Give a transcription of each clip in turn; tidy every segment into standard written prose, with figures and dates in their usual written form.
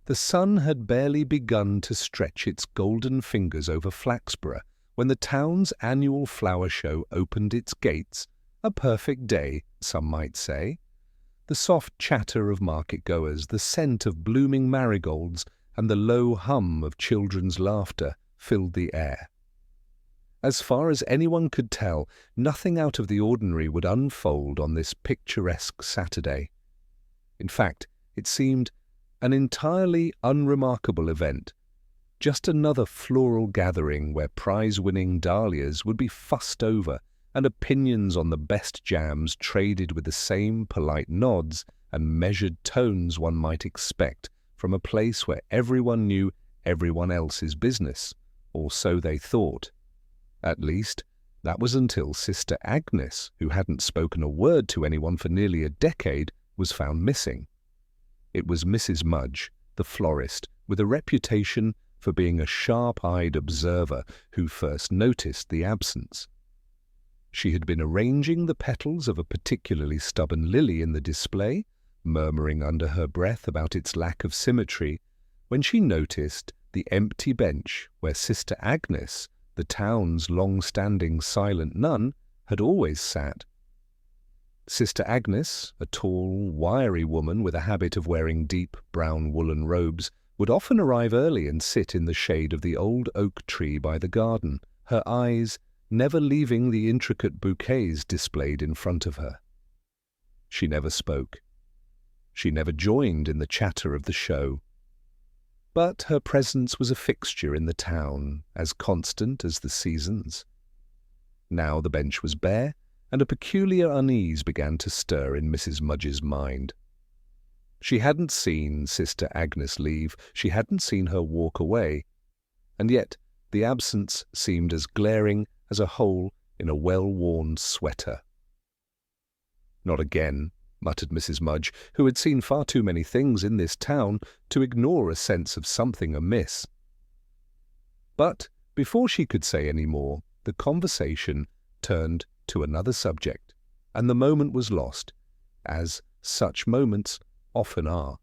The sun had barely begun to stretch its golden fingers over Flaxborough when the town's annual flower show opened its gates, a perfect day, some might say. The soft chatter of market-goers, the scent of blooming marigolds, and the low hum of children's laughter filled the air. As far as anyone could tell, nothing out of the ordinary would unfold on this picturesque Saturday. In fact, it seemed an entirely unremarkable event, just another floral gathering where prize-winning dahlias would be fussed over and opinions on the best jams traded with the same polite nods and measured tones one might expect from a place where everyone knew everyone else's business, or so they thought. At least, that was until Sister Agnes, who hadn't spoken a word to anyone for nearly a decade, was found missing. It was Mrs. Mudge, the florist, with a reputation for being a sharp-eyed observer, who first noticed the absence. She had been arranging the petals of a particularly stubborn lily in the display, murmuring under her breath about its lack of symmetry, when she noticed the empty bench where Sister Agnes, the town's long-standing silent nun, had always sat. Sister Agnes, a tall, wiry woman with a habit of wearing deep brown woolen robes, would often arrive early and sit in the shade of the old oak tree by the garden, her eyes never leaving the intricate bouquets displayed in front of her. She never spoke. She never joined in the chatter of the show. But her presence was a fixture in the town, as constant as the seasons. Now the bench was bare, and a peculiar unease began to stir in Mrs. Mudge's mind. She hadn't seen Sister Agnes leave, she hadn't seen her walk away, and yet the absence seemed as glaring as a hole in a well-worn sweater. "Not again," muttered Mrs. Mudge, who had seen far too many things in this town to ignore a sense of something amiss. But before she could say any more, the conversation turned to another subject, and the moment was lost, as such moments often are.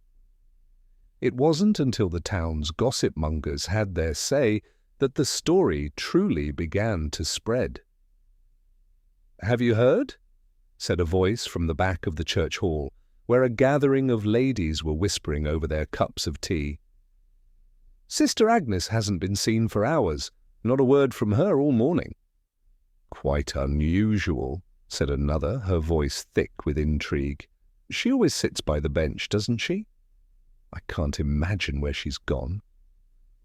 It wasn't until the town's gossip-mongers had their say that the story truly began to spread. "Have you heard?" said a voice from the back of the church hall, where a gathering of ladies were whispering over their cups of tea. "Sister Agnes hasn't been seen for hours, not a word from her all morning." "Quite unusual," said another, her voice thick with intrigue. "She always sits by the bench, doesn't she? I can't imagine where she's gone."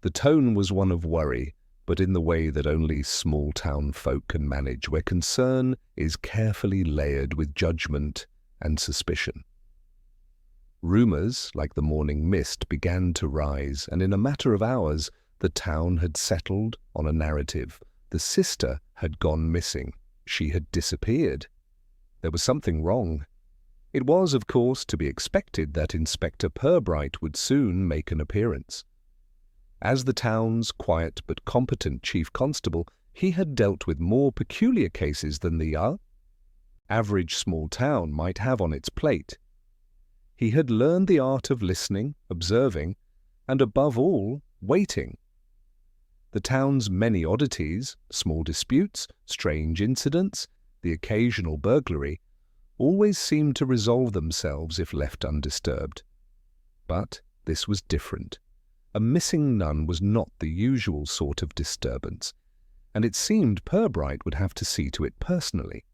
The tone was one of worry, but in the way that only small-town folk can manage, where concern is carefully layered with judgment and suspicion. Rumours, like the morning mist, began to rise, and in a matter of hours the town had settled on a narrative. The sister had gone missing. She had disappeared. There was something wrong. It was, of course, to be expected that Inspector Purbright would soon make an appearance. As the town's quiet but competent chief constable, he had dealt with more peculiar cases than the average small town might have on its plate. He had learned the art of listening, observing, and above all, waiting. The town's many oddities, small disputes, strange incidents, the occasional burglary, always seemed to resolve themselves if left undisturbed. But this was different. A missing nun was not the usual sort of disturbance, and it seemed Purbright would have to see to it personally.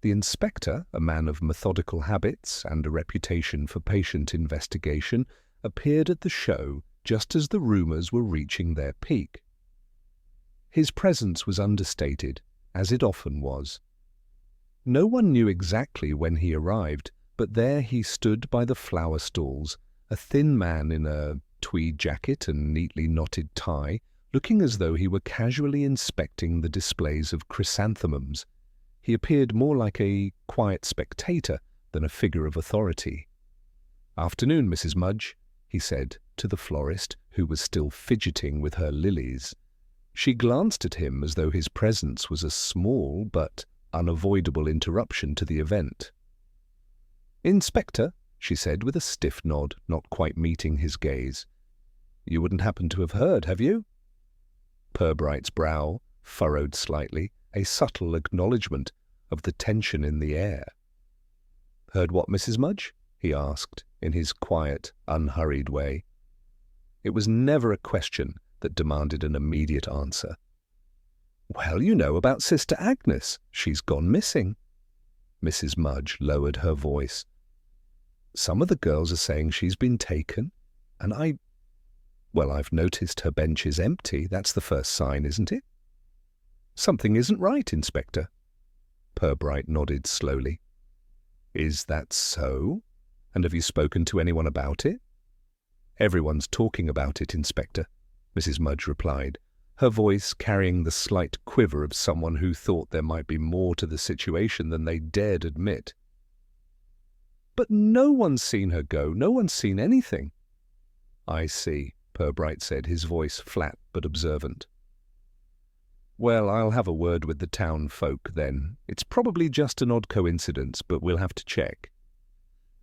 The inspector, a man of methodical habits and a reputation for patient investigation, appeared at the show just as the rumours were reaching their peak. His presence was understated, as it often was. No one knew exactly when he arrived, but there he stood by the flower stalls, a thin man in a tweed jacket and neatly knotted tie, looking as though he were casually inspecting the displays of chrysanthemums. He appeared more like a quiet spectator than a figure of authority. "Afternoon, Mrs. Mudge," he said to the florist, who was still fidgeting with her lilies. She glanced at him as though his presence was a small but unavoidable interruption to the event. "Inspector," she said with a stiff nod, not quite meeting his gaze. You wouldn't happen to have heard, have you?" Purbright's brow furrowed slightly, a subtle acknowledgment of the tension in the air. "Heard what, Mrs. Mudge?" he asked, in his quiet, unhurried way. It was never a question that demanded an immediate answer. "Well, you know about Sister Agnes. She's gone missing." Mrs. Mudge lowered her voice. "Some of the girls are saying she's been taken, and I've noticed her bench is empty. That's the first sign, isn't it?" "Something isn't right, Inspector." Purbright nodded slowly. "Is that so? And have you spoken to anyone about it?" "Everyone's talking about it, Inspector," Mrs. Mudge replied, her voice carrying the slight quiver of someone who thought there might be more to the situation than they dared admit. "But no one's seen her go. No one's seen anything." "I see," Purbright said, his voice flat but observant. "Well, I'll have a word with the town folk, then. It's probably just an odd coincidence, but we'll have to check."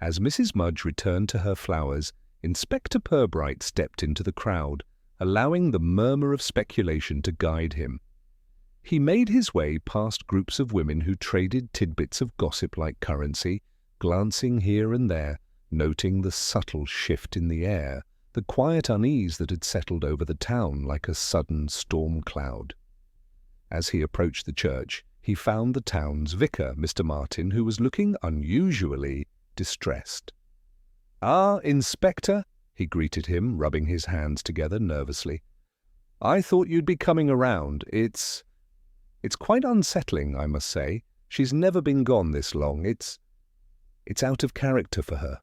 As Mrs. Mudge returned to her flowers, Inspector Purbright stepped into the crowd, allowing the murmur of speculation to guide him. He made his way past groups of women who traded tidbits of gossip like currency, glancing here and there, noting the subtle shift in the air, the quiet unease that had settled over the town like a sudden storm cloud. As he approached the church, he found the town's vicar, Mr. Martin, who was looking unusually distressed. "Ah, Inspector," he greeted him, rubbing his hands together nervously. "I thought you'd be coming around. It's quite unsettling, I must say. She's never been gone this long. It's out of character for her."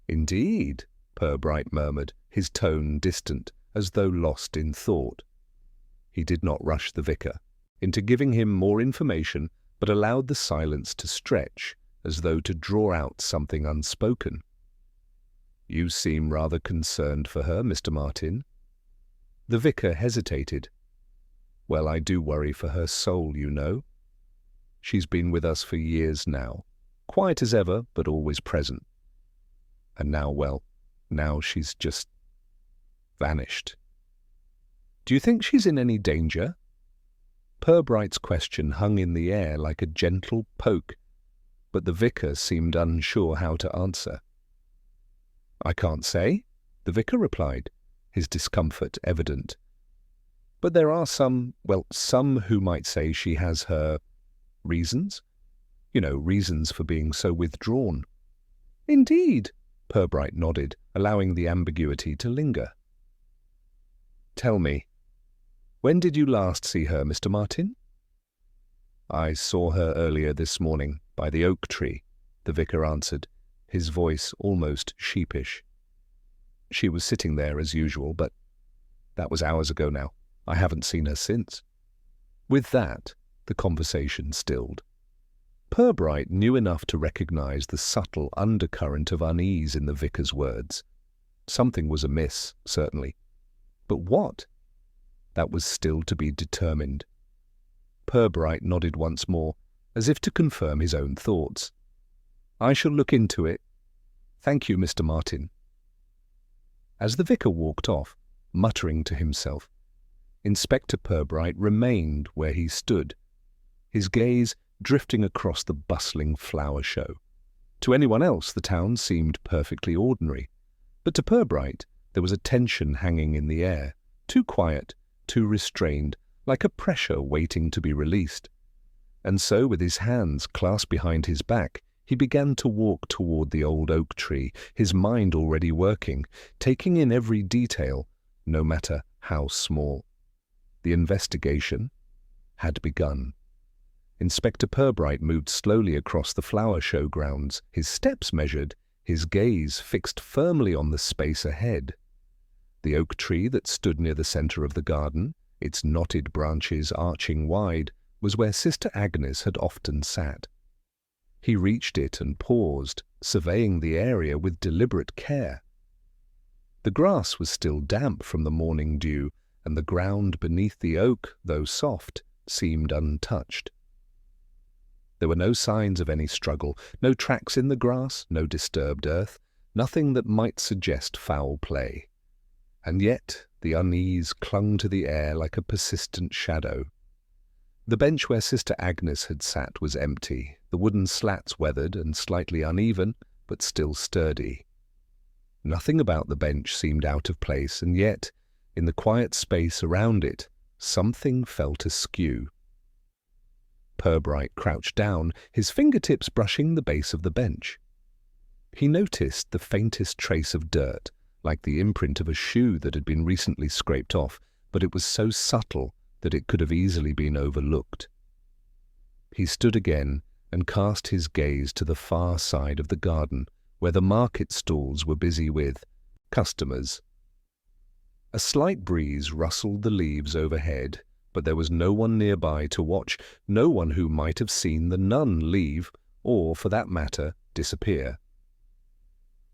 "Indeed," Purbright murmured, his tone distant, as though lost in thought. He did not rush the vicar into giving him more information, but allowed the silence to stretch, as though to draw out something unspoken. "You seem rather concerned for her, Mr. Martin." The vicar hesitated. "Well, I do worry for her soul, you know. She's been with us for years now, quiet as ever, but always present. And now she's just vanished." "Do you think she's in any danger?" Purbright's question hung in the air like a gentle poke, but the vicar seemed unsure how to answer. "I can't say," the vicar replied, his discomfort evident. "But there are some who might say she has her reasons. Reasons for being so withdrawn." "Indeed," Purbright nodded, allowing the ambiguity to linger. "Tell me, when did you last see her, Mr. Martin?" "I saw her earlier this morning, by the oak tree," the vicar answered, his voice almost sheepish. "She was sitting there as usual, but that was hours ago now. I haven't seen her since." With that, the conversation stilled. Purbright knew enough to recognize the subtle undercurrent of unease in the vicar's words. Something was amiss, certainly. But what? That was still to be determined. Purbright nodded once more, as if to confirm his own thoughts. "I shall look into it. Thank you, Mr. Martin." As the vicar walked off, muttering to himself, Inspector Purbright remained where he stood, his gaze drifting across the bustling flower show. To anyone else, the town seemed perfectly ordinary, but to Purbright there was a tension hanging in the air, too quiet, too restrained, like a pressure waiting to be released. And so, with his hands clasped behind his back, he began to walk toward the old oak tree, his mind already working, taking in every detail, no matter how small. The investigation had begun. Inspector Purbright moved slowly across the flower show grounds, his steps measured, his gaze fixed firmly on the space ahead. The oak tree that stood near the center of the garden, its knotted branches arching wide, was where Sister Agnes had often sat. He reached it and paused, surveying the area with deliberate care. The grass was still damp from the morning dew, and the ground beneath the oak, though soft, seemed untouched. There were no signs of any struggle, no tracks in the grass, no disturbed earth, nothing that might suggest foul play. And yet the unease clung to the air like a persistent shadow. The bench where Sister Agnes had sat was empty, the wooden slats weathered and slightly uneven, but still sturdy. Nothing about the bench seemed out of place, and yet, in the quiet space around it, something felt askew. Purbright crouched down, his fingertips brushing the base of the bench. He noticed the faintest trace of dirt, like the imprint of a shoe that had been recently scraped off, but it was so subtle that it could have easily been overlooked. He stood again and cast his gaze to the far side of the garden, where the market stalls were busy with customers. A slight breeze rustled the leaves overhead, but there was no one nearby to watch, no one who might have seen the nun leave, or, for that matter, disappear.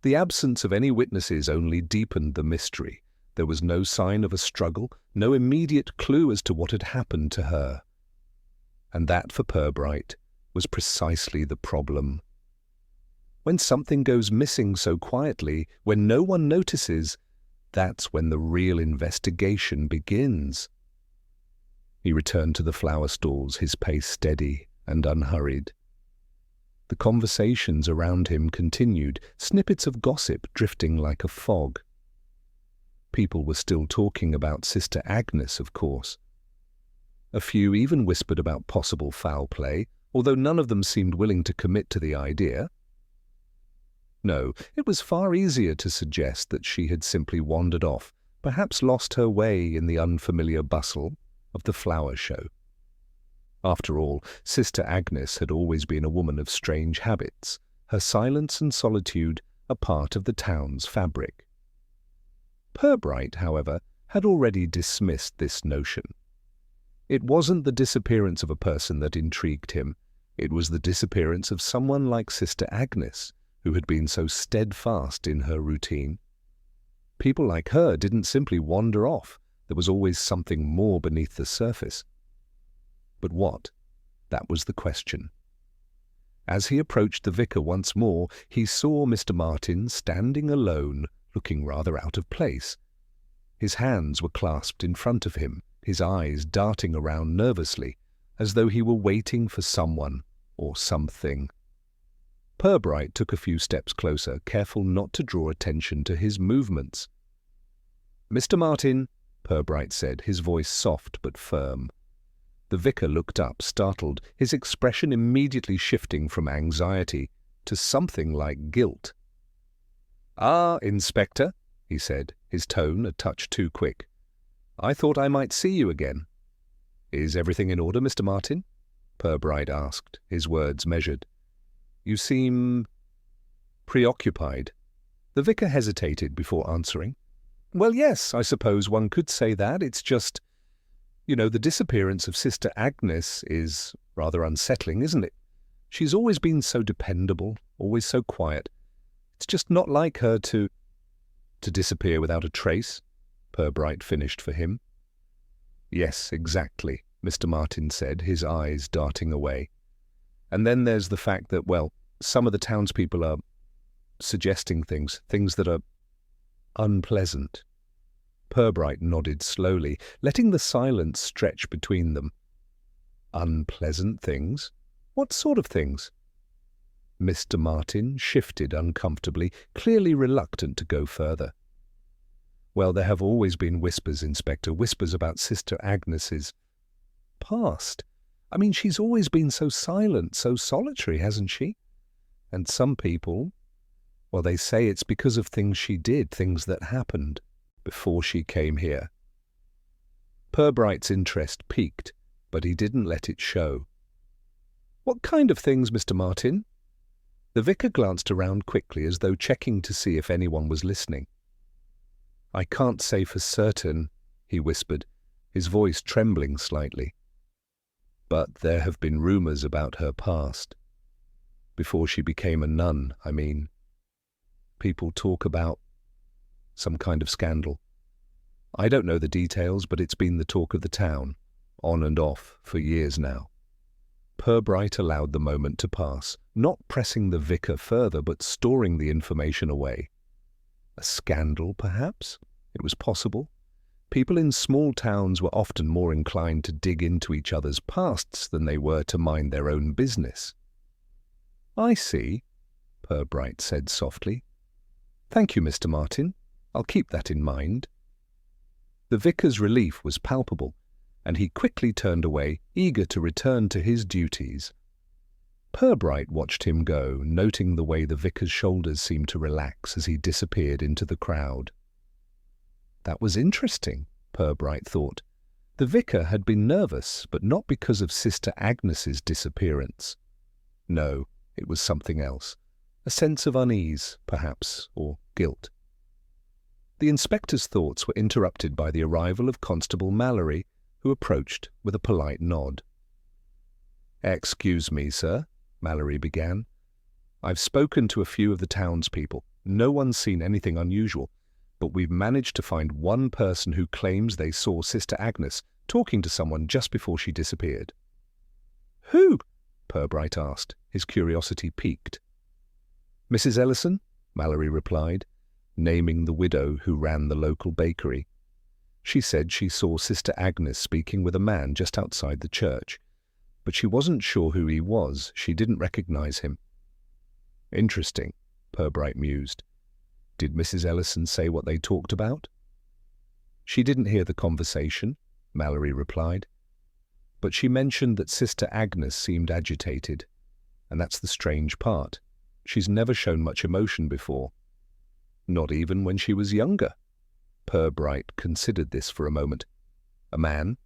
The absence of any witnesses only deepened the mystery. There was no sign of a struggle, no immediate clue as to what had happened to her. And that, for Purbright, was precisely the problem. When something goes missing so quietly, when no one notices, that's when the real investigation begins. He returned to the flower stalls, his pace steady and unhurried. The conversations around him continued, snippets of gossip drifting like a fog. People were still talking about Sister Agnes, of course. A few even whispered about possible foul play, although none of them seemed willing to commit to the idea. No, it was far easier to suggest that she had simply wandered off, perhaps lost her way in the unfamiliar bustle of the flower show. After all, Sister Agnes had always been a woman of strange habits, her silence and solitude a part of the town's fabric. Purbright, however, had already dismissed this notion. It wasn't the disappearance of a person that intrigued him, it was the disappearance of someone like Sister Agnes, who had been so steadfast in her routine. People like her didn't simply wander off, there was always something more beneath the surface. But what? That was the question. As he approached the vicar once more, he saw Mr. Martin standing alone, looking rather out of place. His hands were clasped in front of him, his eyes darting around nervously, as though he were waiting for someone or something. Purbright took a few steps closer, careful not to draw attention to his movements. "Mr. Martin," Purbright said, his voice soft but firm. The vicar looked up, startled, his expression immediately shifting from anxiety to something like guilt. "Ah, Inspector," he said, his tone a touch too quick. "I thought I might see you again." "Is everything in order, Mr. Martin?" Purbright asked, his words measured. "You seem preoccupied." The vicar hesitated before answering. "Well, yes, I suppose one could say that. It's just, the disappearance of Sister Agnes is rather unsettling, isn't it? She's always been so dependable, always so quiet. It's just not like her to disappear without a trace," Purbright finished for him. "Yes, exactly," Mr. Martin said, his eyes darting away. "And then there's the fact that, well, some of the townspeople are suggesting things that are unpleasant." Purbright nodded slowly, letting the silence stretch between them. "Unpleasant things? What sort of things?" Mr. Martin shifted uncomfortably, clearly reluctant to go further. "Well, there have always been whispers, Inspector, whispers about Sister Agnes's past. I mean, she's always been so silent, so solitary, hasn't she? And some people, well, they say it's because of things she did, things that happened before she came here." Purbright's interest piqued, but he didn't let it show. "What kind of things, Mr. Martin?" The vicar glanced around quickly as though checking to see if anyone was listening. "I can't say for certain," he whispered, his voice trembling slightly. "But there have been rumors about her past. Before she became a nun, I mean. People talk about some kind of scandal. I don't know the details, but it's been the talk of the town, on and off, for years now." Purbright allowed the moment to pass, not pressing the vicar further, but storing the information away. A scandal, perhaps? It was possible. People in small towns were often more inclined to dig into each other's pasts than they were to mind their own business. "I see," Purbright said softly. "Thank you, Mr. Martin. I'll keep that in mind." The vicar's relief was palpable, and he quickly turned away, eager to return to his duties. Purbright watched him go, noting the way the vicar's shoulders seemed to relax as he disappeared into the crowd. That was interesting, Purbright thought. The vicar had been nervous, but not because of Sister Agnes's disappearance. No, it was something else. A sense of unease, perhaps, or guilt. The inspector's thoughts were interrupted by the arrival of Constable Mallory, who approached with a polite nod. "Excuse me, sir," Mallory began. "I've spoken to a few of the townspeople. No one's seen anything unusual, but we've managed to find one person who claims they saw Sister Agnes talking to someone just before she disappeared." "Who?" Purbright asked, his curiosity piqued. "Mrs. Ellison," Mallory replied, naming the widow who ran the local bakery. "She said she saw Sister Agnes speaking with a man just outside the church, but she wasn't sure who he was. She didn't recognize him." "Interesting," Purbright mused. "Did Mrs. Ellison say what they talked about?" "She didn't hear the conversation," Mallory replied, "but she mentioned that Sister Agnes seemed agitated, and that's the strange part. She's never shown much emotion before. Not even when she was younger." Purbright considered this for a moment. A man?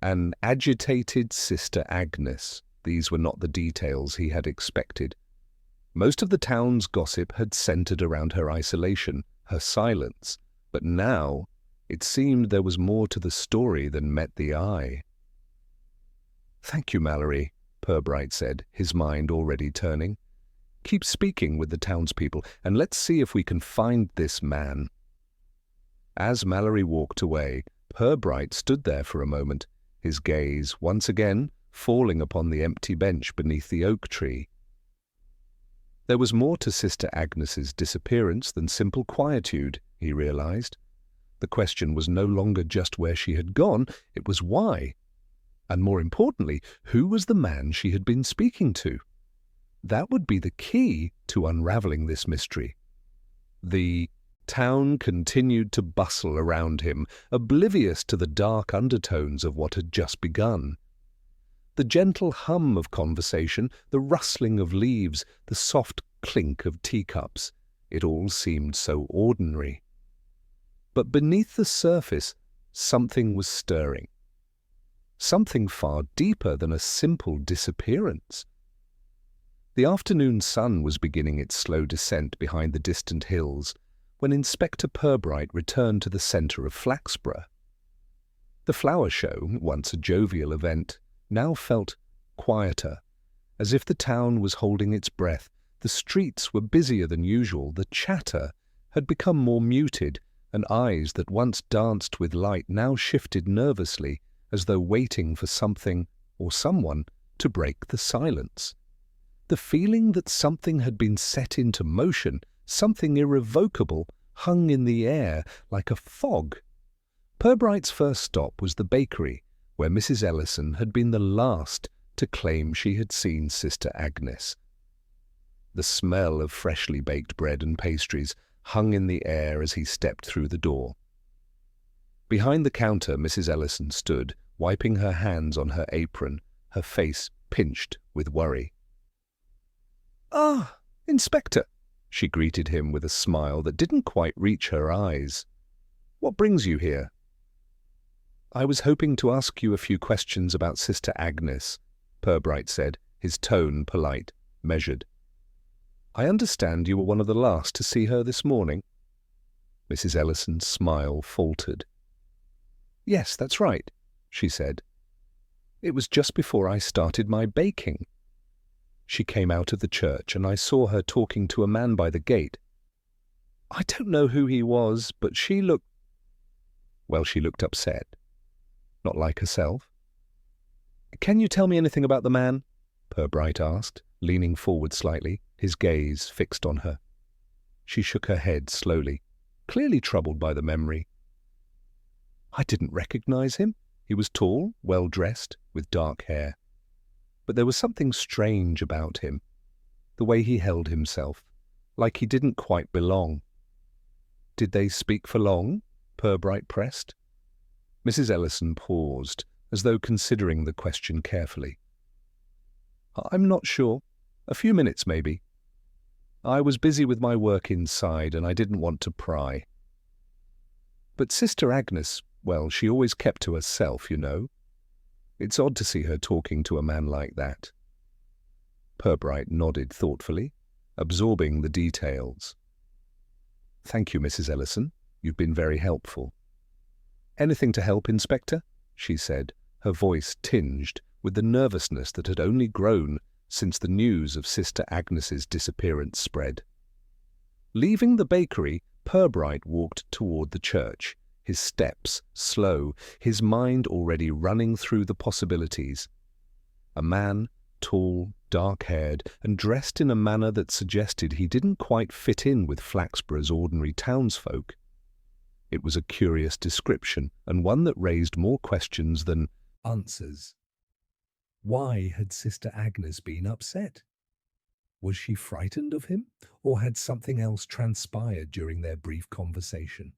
An agitated Sister Agnes. These were not the details he had expected. Most of the town's gossip had centered around her isolation, her silence, but now it seemed there was more to the story than met the eye. "Thank you, Mallory," Purbright said, his mind already turning. "Keep speaking with the townspeople, and let's see if we can find this man." As Mallory walked away, Purbright stood there for a moment, his gaze once again falling upon the empty bench beneath the oak tree. There was more to Sister Agnes's disappearance than simple quietude, he realized. The question was no longer just where she had gone, it was why. And more importantly, who was the man she had been speaking to? That would be the key to unraveling this mystery. The town continued to bustle around him, oblivious to the dark undertones of what had just begun. The gentle hum of conversation, the rustling of leaves, the soft clink of teacups, it all seemed so ordinary. But beneath the surface, something was stirring. Something far deeper than a simple disappearance. The afternoon sun was beginning its slow descent behind the distant hills when Inspector Purbright returned to the centre of Flaxborough. The flower show, once a jovial event, now felt quieter, as if the town was holding its breath. The streets were busier than usual, the chatter had become more muted, and eyes that once danced with light now shifted nervously, as though waiting for something or someone to break the silence. The feeling that something had been set into motion, something irrevocable, hung in the air like a fog. Purbright's first stop was the bakery, where Mrs. Ellison had been the last to claim she had seen Sister Agnes. The smell of freshly baked bread and pastries hung in the air as he stepped through the door. Behind the counter, Mrs. Ellison stood, wiping her hands on her apron, her face pinched with worry. "Ah, Inspector," she greeted him with a smile that didn't quite reach her eyes. "What brings you here?" "I was hoping to ask you a few questions about Sister Agnes," Purbright said, his tone polite, measured. "I understand you were one of the last to see her this morning." Mrs. Ellison's smile faltered. "Yes, that's right," she said. "It was just before I started my baking. She came out of the church and I saw her talking to a man by the gate. I don't know who he was, but she looked upset. Not like herself." "Can you tell me anything about the man?" Purbright asked, leaning forward slightly, his gaze fixed on her. She shook her head slowly. clearly troubled by the memory. I didn't recognize him. He was tall, well-dressed, with dark hair. But there was something strange about him, the way he held himself, like he didn't quite belong. Did they speak for long? Purbright pressed. Mrs. Ellison paused, as though considering the question carefully. I'm not sure. A few minutes, maybe. I was busy with my work inside, and I didn't want to pry. But Sister Agnes, well, she always kept to herself, you know. It's odd to see her talking to a man like that. Purbright nodded thoughtfully, absorbing the details. Thank you, Mrs. Ellison. You've been very helpful. Anything to help, Inspector? She said, her voice tinged with the nervousness that had only grown since the news of Sister Agnes's disappearance spread. Leaving the bakery, Purbright walked toward the church, his steps slow, his mind already running through the possibilities. A man, tall, dark-haired, and dressed in a manner that suggested he didn't quite fit in with Flaxborough's ordinary townsfolk. It was a curious description, and one that raised more questions than answers. Why had Sister Agnes been upset? Was she frightened of him, or had something else transpired during their brief conversation?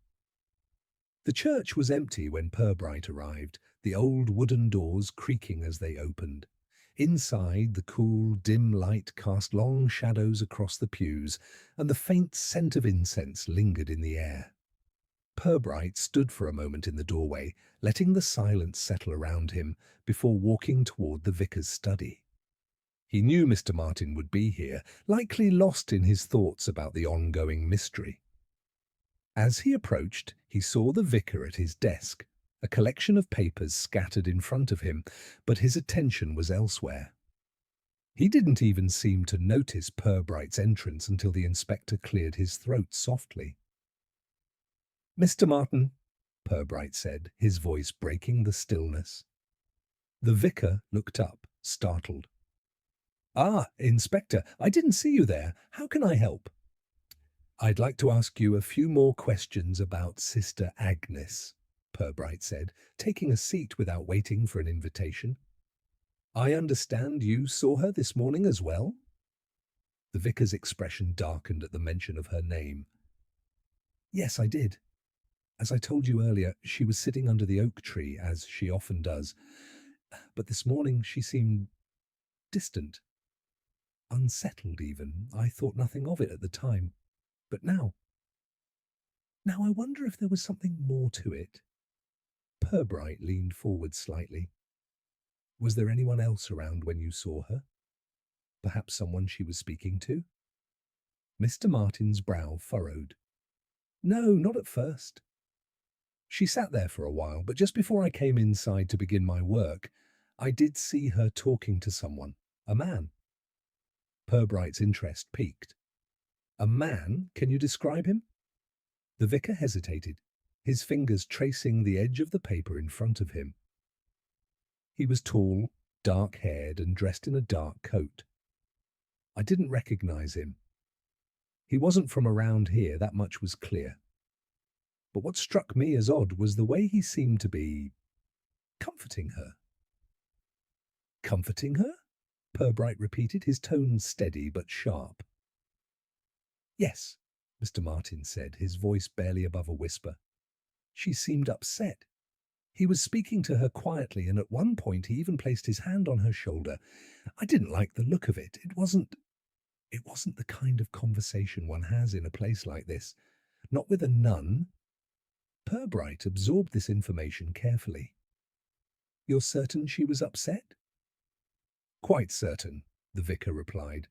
The church was empty when Purbright arrived, the old wooden doors creaking as they opened. Inside, the cool, dim light cast long shadows across the pews, and the faint scent of incense lingered in the air. Purbright stood for a moment in the doorway, letting the silence settle around him before walking toward the vicar's study. He knew Mr. Martin would be here, likely lost in his thoughts about the ongoing mystery. As he approached, he saw the vicar at his desk, a collection of papers scattered in front of him, but his attention was elsewhere. He didn't even seem to notice Purbright's entrance until the inspector cleared his throat softly. "Mr. Martin," Purbright said, his voice breaking the stillness. The vicar looked up, startled. "Ah, Inspector, I didn't see you there. How can I help?" "I'd like to ask you a few more questions about Sister Agnes," Purbright said, taking a seat without waiting for an invitation. "I understand you saw her this morning as well?" The vicar's expression darkened at the mention of her name. "Yes, I did. As I told you earlier, she was sitting under the oak tree, as she often does. But this morning she seemed distant. Unsettled, even. I thought nothing of it at the time. But now I wonder if there was something more to it." Purbright leaned forward slightly. "Was there anyone else around when you saw her? Perhaps someone she was speaking to?" Mr. Martin's brow furrowed. "No, not at first. She sat there for a while, but just before I came inside to begin my work, I did see her talking to someone, a man." Purbright's interest piqued. "A man? Can you describe him?" The vicar hesitated, his fingers tracing the edge of the paper in front of him. He was tall, dark-haired, and dressed in a dark coat. "I didn't recognize him. He wasn't from around here, that much was clear. But what struck me as odd was the way he seemed to be comforting her." "Comforting her?" Purbright repeated, his tone steady but sharp. "Yes," Mr. Martin said, his voice barely above a whisper. "She seemed upset. He was speaking to her quietly, and at one point he even placed his hand on her shoulder. I didn't like the look of it. It wasn't the kind of conversation one has in a place like this. Not with a nun." Purbright absorbed this information carefully. "You're certain she was upset?" "Quite certain," the vicar replied.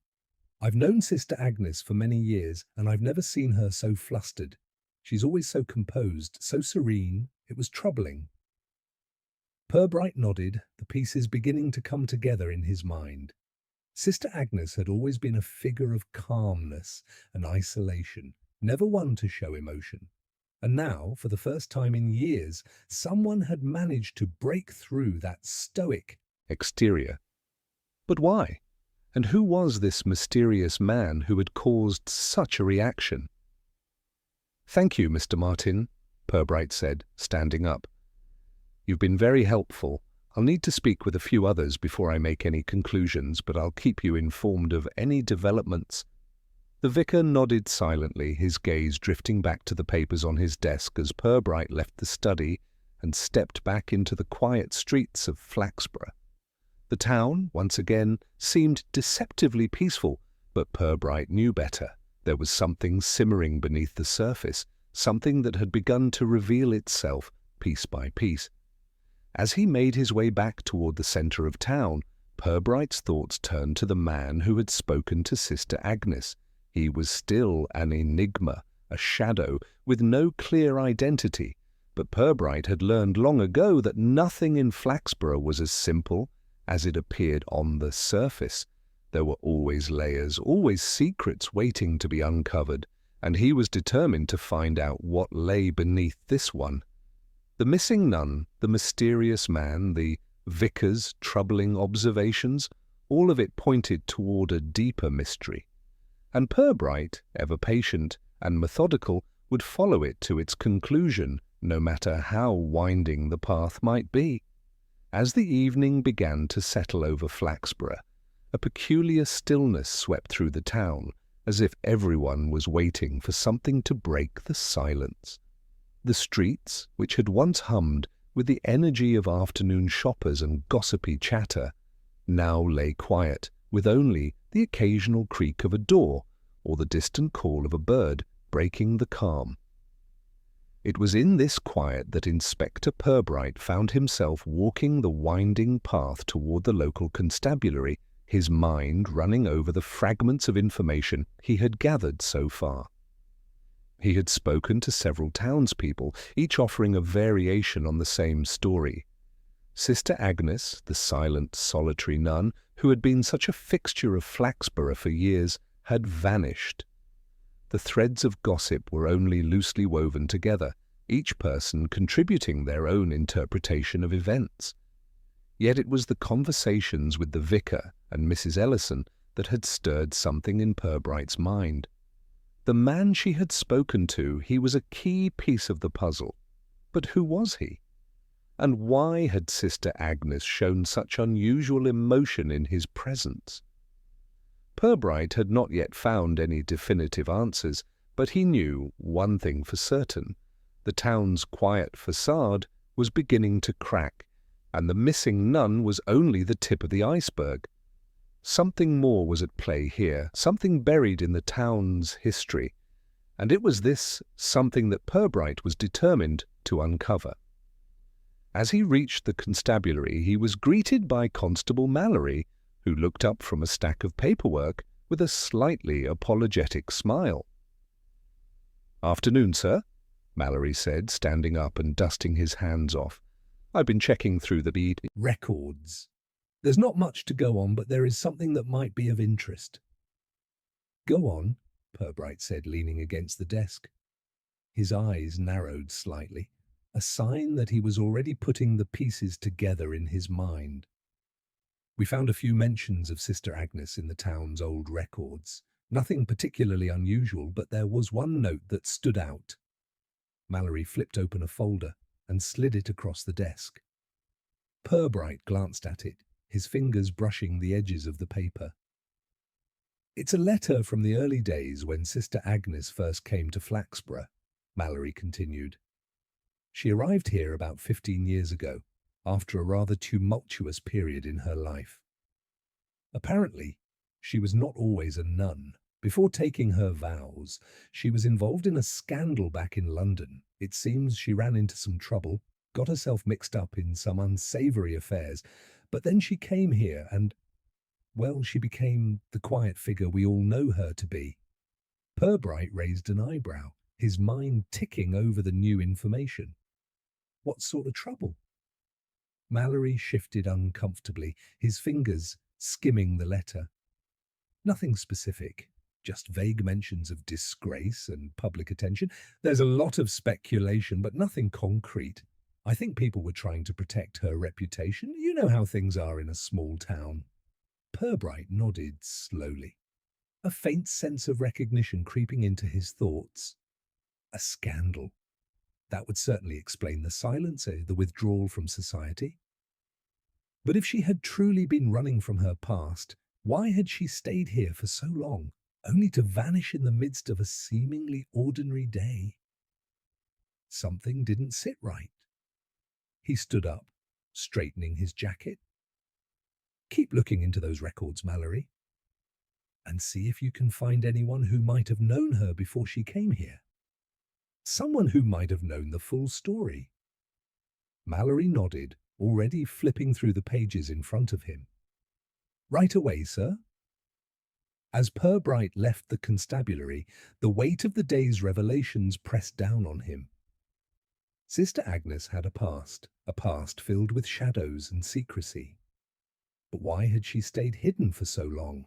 "I've known Sister Agnes for many years, and I've never seen her so flustered. She's always so composed, so serene. It was troubling." Purbright nodded, the pieces beginning to come together in his mind. Sister Agnes had always been a figure of calmness and isolation, never one to show emotion. And now, for the first time in years, someone had managed to break through that stoic exterior. But why? And who was this mysterious man who had caused such a reaction? "Thank you, Mr. Martin," Purbright said, standing up. "You've been very helpful. I'll need to speak with a few others before I make any conclusions, but I'll keep you informed of any developments." The vicar nodded silently, his gaze drifting back to the papers on his desk as Purbright left the study and stepped back into the quiet streets of Flaxborough. The town, once again, seemed deceptively peaceful, but Purbright knew better. There was something simmering beneath the surface, something that had begun to reveal itself piece by piece. As he made his way back toward the centre of town, Purbright's thoughts turned to the man who had spoken to Sister Agnes. He was still an enigma, a shadow, with no clear identity, but Purbright had learned long ago that nothing in Flaxborough was as simple as it appeared on the surface. There were always layers, always secrets waiting to be uncovered, and he was determined to find out what lay beneath this one. The missing nun, the mysterious man, the vicar's troubling observations, all of it pointed toward a deeper mystery. And Purbright, ever patient and methodical, would follow it to its conclusion, no matter how winding the path might be. As the evening began to settle over Flaxborough, a peculiar stillness swept through the town, as if everyone was waiting for something to break the silence. The streets, which had once hummed with the energy of afternoon shoppers and gossipy chatter, now lay quiet, with only the occasional creak of a door or the distant call of a bird breaking the calm. It was in this quiet that Inspector Purbright found himself walking the winding path toward the local constabulary, his mind running over the fragments of information he had gathered so far. He had spoken to several townspeople, each offering a variation on the same story. Sister Agnes, the silent, solitary nun, who had been such a fixture of Flaxborough for years, had vanished. The threads of gossip were only loosely woven together, each person contributing their own interpretation of events. Yet it was the conversations with the vicar and Mrs. Ellison that had stirred something in Purbright's mind. The man she had spoken to, he was a key piece of the puzzle. But who was he? And why had Sister Agnes shown such unusual emotion in his presence? Purbright had not yet found any definitive answers, but he knew one thing for certain. The town's quiet facade was beginning to crack, and the missing nun was only the tip of the iceberg. Something more was at play here, something buried in the town's history, and it was this something that Purbright was determined to uncover. As he reached the constabulary, he was greeted by Constable Mallory, who looked up from a stack of paperwork with a slightly apologetic smile. "Afternoon, sir," Mallory said, standing up and dusting his hands off. "I've been checking through the beat records. There's not much to go on, but there is something that might be of interest." "Go on," Purbright said, leaning against the desk. His eyes narrowed slightly, a sign that he was already putting the pieces together in his mind. "We found a few mentions of Sister Agnes in the town's old records. Nothing particularly unusual, but there was one note that stood out." Mallory flipped open a folder and slid it across the desk. Purbright glanced at it, his fingers brushing the edges of the paper. "It's a letter from the early days when Sister Agnes first came to Flaxborough," Mallory continued. "She arrived here about 15 years ago, after a rather tumultuous period in her life. Apparently, she was not always a nun. Before taking her vows, she was involved in a scandal back in London. It seems she ran into some trouble, got herself mixed up in some unsavory affairs, but then she came here and, well, she became the quiet figure we all know her to be." Purbright raised an eyebrow, his mind ticking over the new information. "What sort of trouble?" Mallory shifted uncomfortably, his fingers skimming the letter. "Nothing specific, just vague mentions of disgrace and public attention. There's a lot of speculation, but nothing concrete. I think people were trying to protect her reputation. You know how things are in a small town." Purbright nodded slowly, a faint sense of recognition creeping into his thoughts. A scandal. That would certainly explain the silence, the withdrawal from society. But if she had truly been running from her past, why had she stayed here for so long, only to vanish in the midst of a seemingly ordinary day? Something didn't sit right. He stood up, straightening his jacket. Keep looking into those records, Mallory, and see if you can find anyone who might have known her before she came here. Someone who might have known the full story. Mallory nodded, already flipping through the pages in front of him. Right away, sir. As Purbright left the constabulary, the weight of the day's revelations pressed down on him. Sister Agnes had a past filled with shadows and secrecy. But why had she stayed hidden for so long?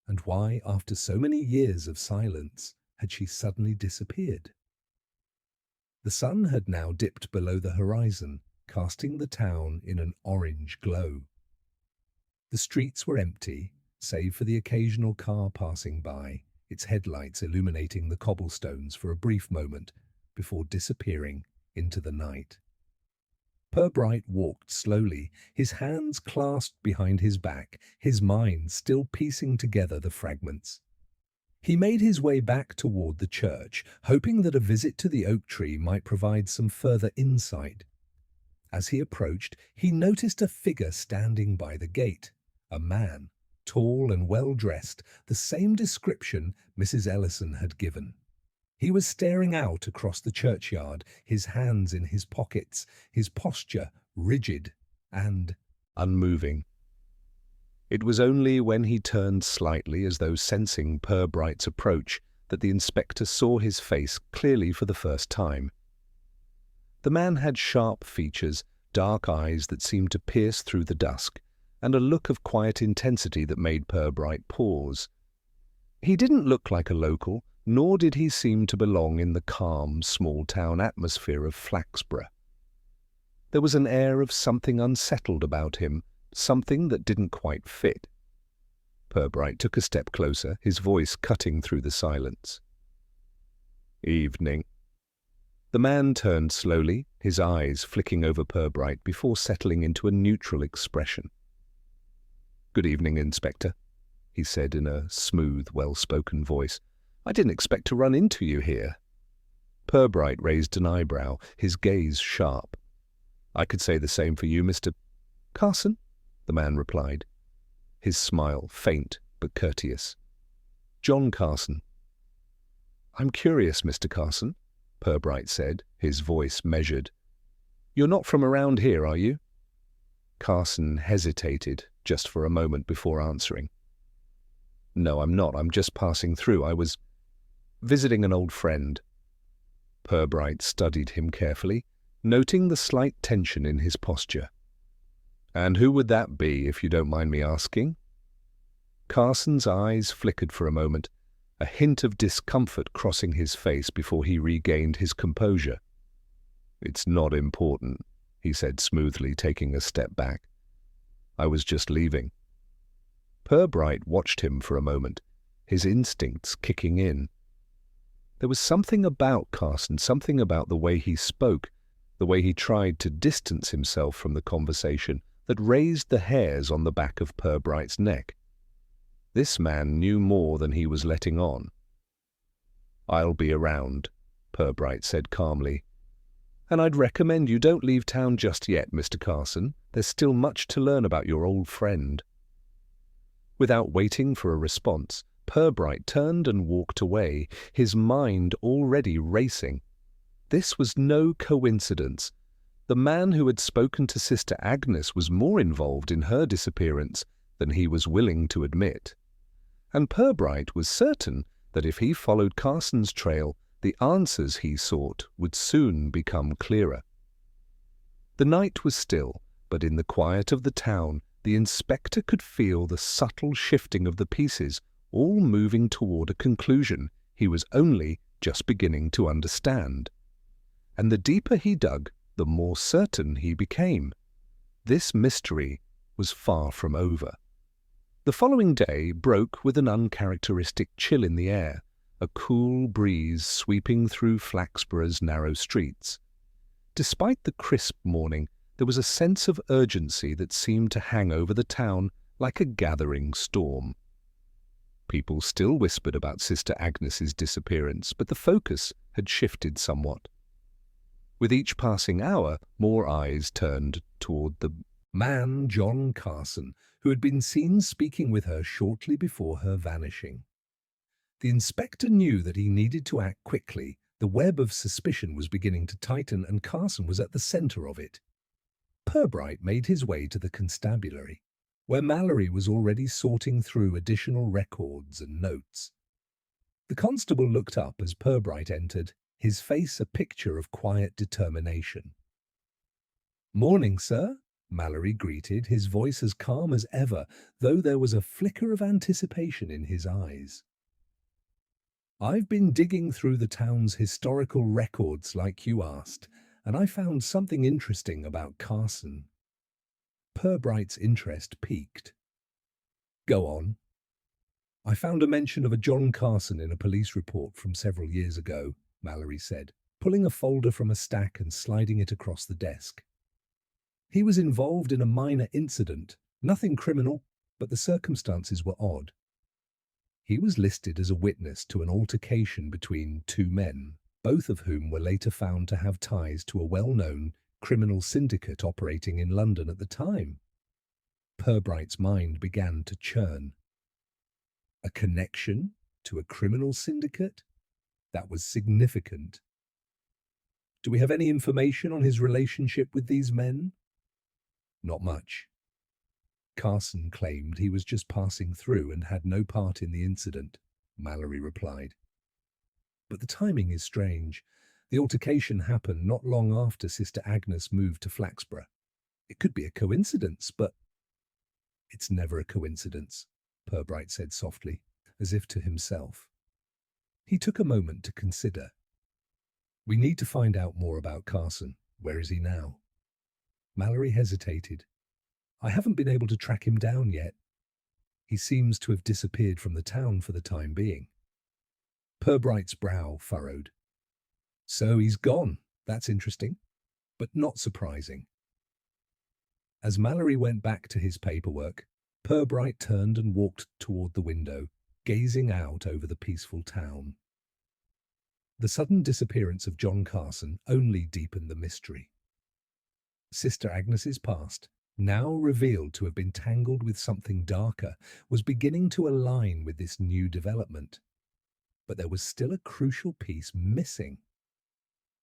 And why, after so many years of silence, had she suddenly disappeared? The sun had now dipped below the horizon, casting the town in an orange glow. The streets were empty, save for the occasional car passing by, its headlights illuminating the cobblestones for a brief moment before disappearing into the night. Purbright walked slowly, his hands clasped behind his back, his mind still piecing together the fragments. He made his way back toward the church, hoping that a visit to the oak tree might provide some further insight. As he approached, he noticed a figure standing by the gate, a man, tall and well-dressed, the same description Mrs. Ellison had given. He was staring out across the churchyard, his hands in his pockets, his posture rigid and unmoving. It was only when he turned slightly, as though sensing Purbright's approach, that the inspector saw his face clearly for the first time. The man had sharp features, dark eyes that seemed to pierce through the dusk, and a look of quiet intensity that made Purbright pause. He didn't look like a local, nor did he seem to belong in the calm, small-town atmosphere of Flaxborough. There was an air of something unsettled about him, something that didn't quite fit. Purbright took a step closer, his voice cutting through the silence. "Evening." The man turned slowly, his eyes flicking over Purbright before settling into a neutral expression. "Good evening, Inspector," he said in a smooth, well-spoken voice. "I didn't expect to run into you here." Purbright raised an eyebrow, his gaze sharp. "I could say the same for you, Mr. Carson," the man replied, his smile faint but courteous. "John Carson." "I'm curious, Mr. Carson," Purbright said, his voice measured. "You're not from around here, are you?" Carson hesitated just for a moment before answering. "No, I'm not. I'm just passing through. I was visiting an old friend." Purbright studied him carefully, noting the slight tension in his posture. "And who would that be, if you don't mind me asking?" Carson's eyes flickered for a moment, a hint of discomfort crossing his face before he regained his composure. "It's not important," he said smoothly, taking a step back. "I was just leaving." Purbright watched him for a moment, his instincts kicking in. There was something about Carson, something about the way he spoke, the way he tried to distance himself from the conversation, that raised the hairs on the back of Purbright's neck. This man knew more than he was letting on. "I'll be around," Purbright said calmly. "And I'd recommend you don't leave town just yet, Mr. Carson. There's still much to learn about your old friend." Without waiting for a response, Purbright turned and walked away, his mind already racing. This was no coincidence. The man who had spoken to Sister Agnes was more involved in her disappearance than he was willing to admit. And Purbright was certain that if he followed Carson's trail, the answers he sought would soon become clearer. The night was still, but in the quiet of the town, the inspector could feel the subtle shifting of the pieces, all moving toward a conclusion he was only just beginning to understand. And the deeper he dug, the more certain he became. This mystery was far from over. The following day broke with an uncharacteristic chill in the air, a cool breeze sweeping through Flaxborough's narrow streets. Despite the crisp morning, there was a sense of urgency that seemed to hang over the town like a gathering storm. People still whispered about Sister Agnes's disappearance, but the focus had shifted somewhat. With each passing hour, more eyes turned toward the man, John Carson, who had been seen speaking with her shortly before her vanishing. The inspector knew that he needed to act quickly. The web of suspicion was beginning to tighten, and Carson was at the centre of it. Purbright made his way to the constabulary, where Mallory was already sorting through additional records and notes. The constable looked up as Purbright entered, his face a picture of quiet determination. "Morning, sir," Mallory greeted, his voice as calm as ever, though there was a flicker of anticipation in his eyes. "I've been digging through the town's historical records like you asked, and I found something interesting about Carson." Purbright's interest piqued. "Go on." "I found a mention of a John Carson in a police report from several years ago," Mallory said, pulling a folder from a stack and sliding it across the desk. "He was involved in a minor incident, nothing criminal, but the circumstances were odd. He was listed as a witness to an altercation between two men, both of whom were later found to have ties to a well-known criminal syndicate operating in London at the time." Purbright's mind began to churn. A connection to a criminal syndicate? That was significant. "Do we have any information on his relationship with these men?" "Not much. Carson claimed he was just passing through and had no part in the incident," Mallory replied. "But the timing is strange. The altercation happened not long after Sister Agnes moved to Flaxborough. It could be a coincidence, but—" "It's never a coincidence," Purbright said softly, as if to himself. He took a moment to consider. "We need to find out more about Carson. Where is he now?" Mallory hesitated. "I haven't been able to track him down yet. He seems to have disappeared from the town for the time being." Purbright's brow furrowed. "So he's gone. That's interesting, but not surprising." As Mallory went back to his paperwork, Purbright turned and walked toward the window, gazing out over the peaceful town. The sudden disappearance of John Carson only deepened the mystery. Sister Agnes's past, now revealed to have been tangled with something darker, was beginning to align with this new development. But there was still a crucial piece missing.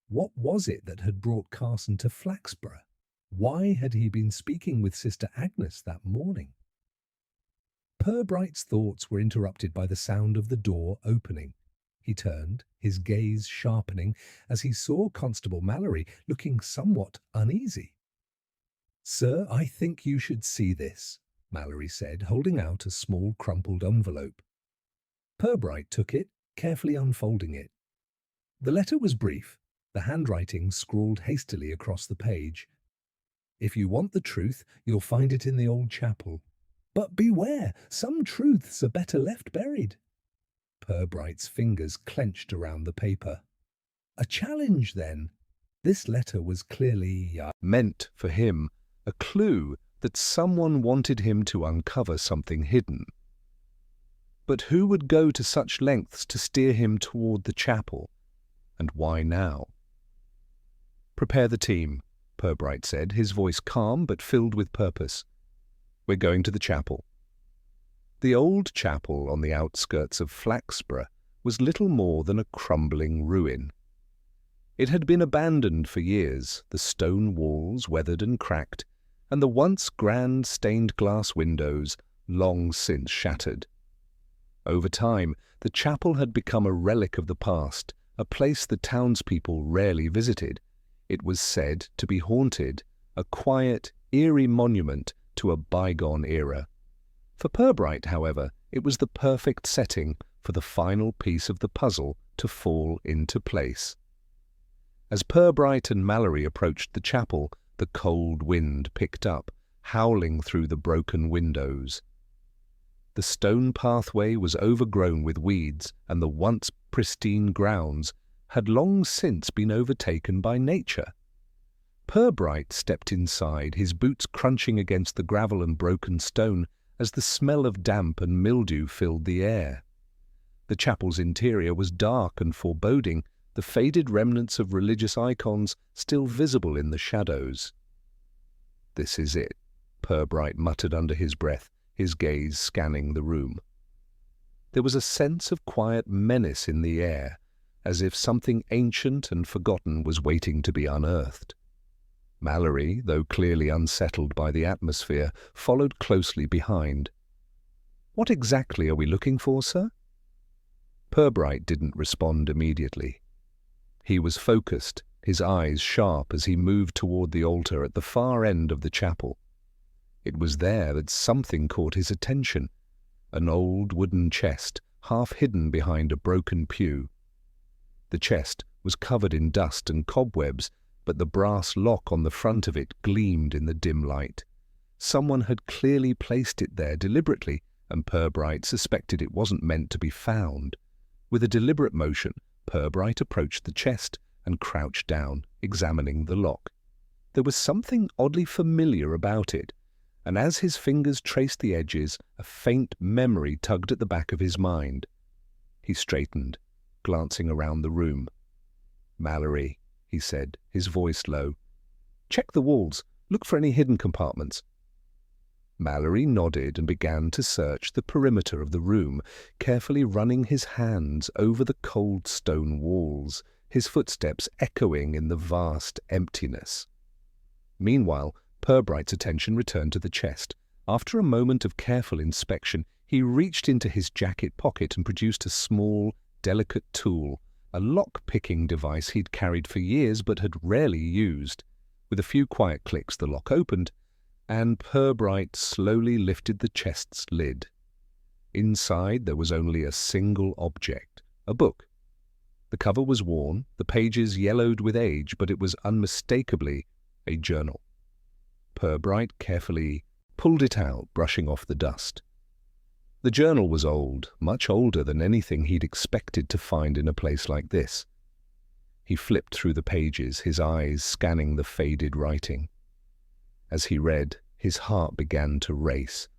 What was it that had brought Carson to Flaxborough? Why had he been speaking with Sister Agnes that morning? Purbright's thoughts were interrupted by the sound of the door opening. He turned, his gaze sharpening, as he saw Constable Mallory looking somewhat uneasy. "Sir, I think you should see this," Mallory said, holding out a small crumpled envelope. Purbright took it, carefully unfolding it. The letter was brief, the handwriting scrawled hastily across the page. "If you want the truth, you'll find it in the old chapel. But beware, some truths are better left buried." Purbright's fingers clenched around the paper. A challenge, then. This letter was clearly meant for him, a clue that someone wanted him to uncover something hidden. But who would go to such lengths to steer him toward the chapel? And why now? "Prepare the team," Purbright said, his voice calm but filled with purpose. "We're going to the chapel." The old chapel on the outskirts of Flaxborough was little more than a crumbling ruin. It had been abandoned for years, the stone walls weathered and cracked, and the once grand stained-glass windows long since shattered. Over time, the chapel had become a relic of the past, a place the townspeople rarely visited. It was said to be haunted, a quiet, eerie monument to a bygone era. For Purbright, however, it was the perfect setting for the final piece of the puzzle to fall into place. As Purbright and Mallory approached the chapel, the cold wind picked up, howling through the broken windows. The stone pathway was overgrown with weeds, and the once pristine grounds had long since been overtaken by nature. Purbright stepped inside, his boots crunching against the gravel and broken stone as the smell of damp and mildew filled the air. The chapel's interior was dark and foreboding, the faded remnants of religious icons still visible in the shadows. "This is it," Purbright muttered under his breath, his gaze scanning the room. There was a sense of quiet menace in the air, as if something ancient and forgotten was waiting to be unearthed. Mallory, though clearly unsettled by the atmosphere, followed closely behind. "What exactly are we looking for, sir?" Purbright didn't respond immediately. He was focused, his eyes sharp as he moved toward the altar at the far end of the chapel. It was there that something caught his attention, an old wooden chest, half hidden behind a broken pew. The chest was covered in dust and cobwebs, but the brass lock on the front of it gleamed in the dim light. Someone had clearly placed it there deliberately, and Purbright suspected it wasn't meant to be found. With a deliberate motion, Purbright approached the chest and crouched down, examining the lock. There was something oddly familiar about it, and as his fingers traced the edges, a faint memory tugged at the back of his mind. He straightened, glancing around the room. "Mallory," he said, his voice low. "Check the walls. Look for any hidden compartments." Mallory nodded and began to search the perimeter of the room, carefully running his hands over the cold stone walls, his footsteps echoing in the vast emptiness. Meanwhile, Purbright's attention returned to the chest. After a moment of careful inspection, he reached into his jacket pocket and produced a small, delicate tool, a lock-picking device he'd carried for years but had rarely used. With a few quiet clicks, the lock opened, and Purbright slowly lifted the chest's lid. Inside there was only a single object, a book. The cover was worn, the pages yellowed with age, but it was unmistakably a journal. Purbright carefully pulled it out, brushing off the dust. The journal was old, much older than anything he'd expected to find in a place like this. He flipped through the pages, his eyes scanning the faded writing. As he read, his heart began to race.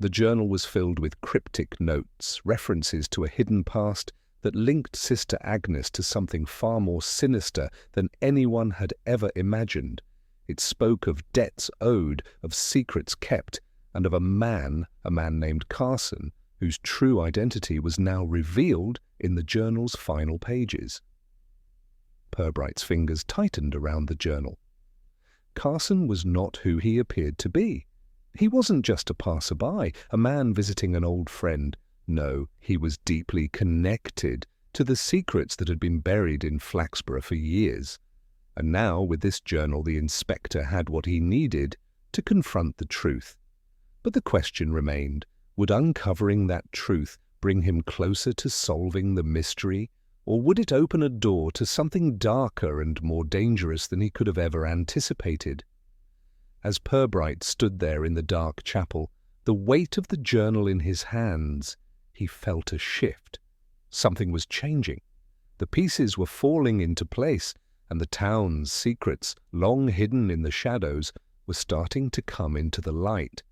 The journal was filled with cryptic notes, references to a hidden past that linked Sister Agnes to something far more sinister than anyone had ever imagined. It spoke of debts owed, of secrets kept, and of a man named Carson, whose true identity was now revealed in the journal's final pages. Purbright's fingers tightened around the journal. Carson was not who he appeared to be. He wasn't just a passerby, a man visiting an old friend. No, he was deeply connected to the secrets that had been buried in Flaxborough for years. And now, with this journal, the inspector had what he needed to confront the truth. But the question remained, would uncovering that truth bring him closer to solving the mystery, or would it open a door to something darker and more dangerous than he could have ever anticipated? As Purbright stood there in the dark chapel, the weight of the journal in his hands, he felt a shift. Something was changing. The pieces were falling into place, and the town's secrets, long hidden in the shadows, were starting to come into the light.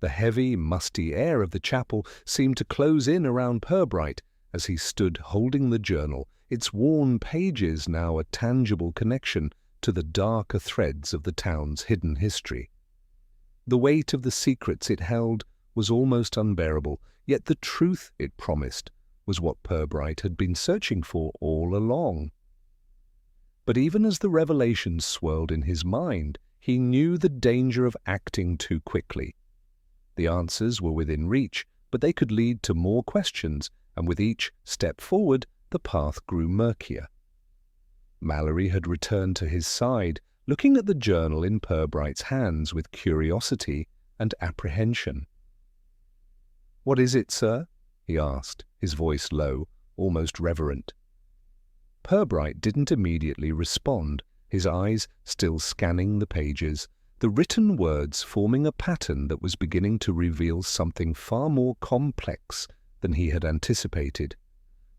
The heavy, musty air of the chapel seemed to close in around Purbright as he stood holding the journal, its worn pages now a tangible connection to the darker threads of the town's hidden history. The weight of the secrets it held was almost unbearable, yet the truth it promised was what Purbright had been searching for all along. But even as the revelations swirled in his mind, he knew the danger of acting too quickly. The answers were within reach, but they could lead to more questions, and with each step forward, the path grew murkier. Mallory had returned to his side, looking at the journal in Purbright's hands with curiosity and apprehension. "What is it, sir?" he asked, his voice low, almost reverent. Purbright didn't immediately respond, his eyes still scanning the pages, the written words forming a pattern that was beginning to reveal something far more complex than he had anticipated.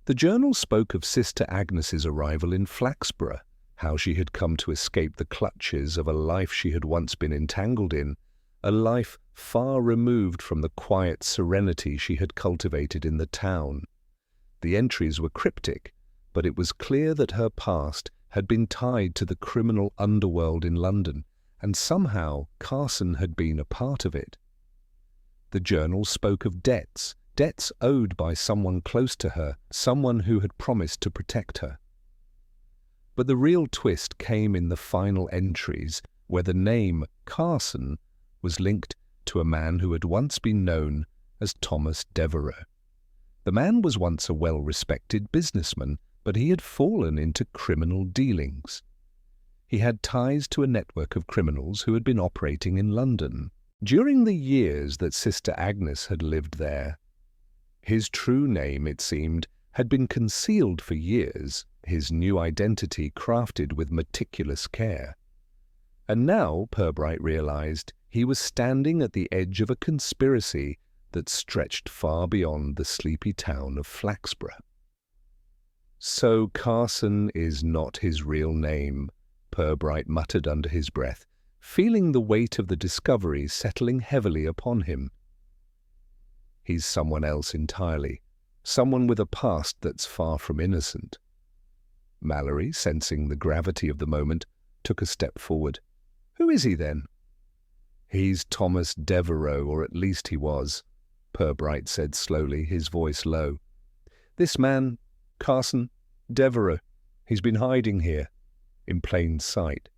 The journal spoke of Sister Agnes's arrival in Flaxborough, how she had come to escape the clutches of a life she had once been entangled in, a life far removed from the quiet serenity she had cultivated in the town. The entries were cryptic, but it was clear that her past had been tied to the criminal underworld in London, and somehow Carson had been a part of it. The journal spoke of debts owed by someone close to her, someone who had promised to protect her. But the real twist came in the final entries, where the name Carson was linked to a man who had once been known as Thomas Devereux. The man was once a well-respected businessman, but he had fallen into criminal dealings. He had ties to a network of criminals who had been operating in London. During the years that Sister Agnes had lived there, his true name, it seemed, had been concealed for years, his new identity crafted with meticulous care. And now, Purbright realized, he was standing at the edge of a conspiracy that stretched far beyond the sleepy town of Flaxborough. "So Carson is not his real name," Purbright muttered under his breath, feeling the weight of the discovery settling heavily upon him. "He's someone else entirely, someone with a past that's far from innocent." Mallory, sensing the gravity of the moment, took a step forward. "Who is he, then?" "He's Thomas Devereux, or at least he was," Purbright said slowly, his voice low. "This man, Carson Devereux, he's been hiding here, in plain sight.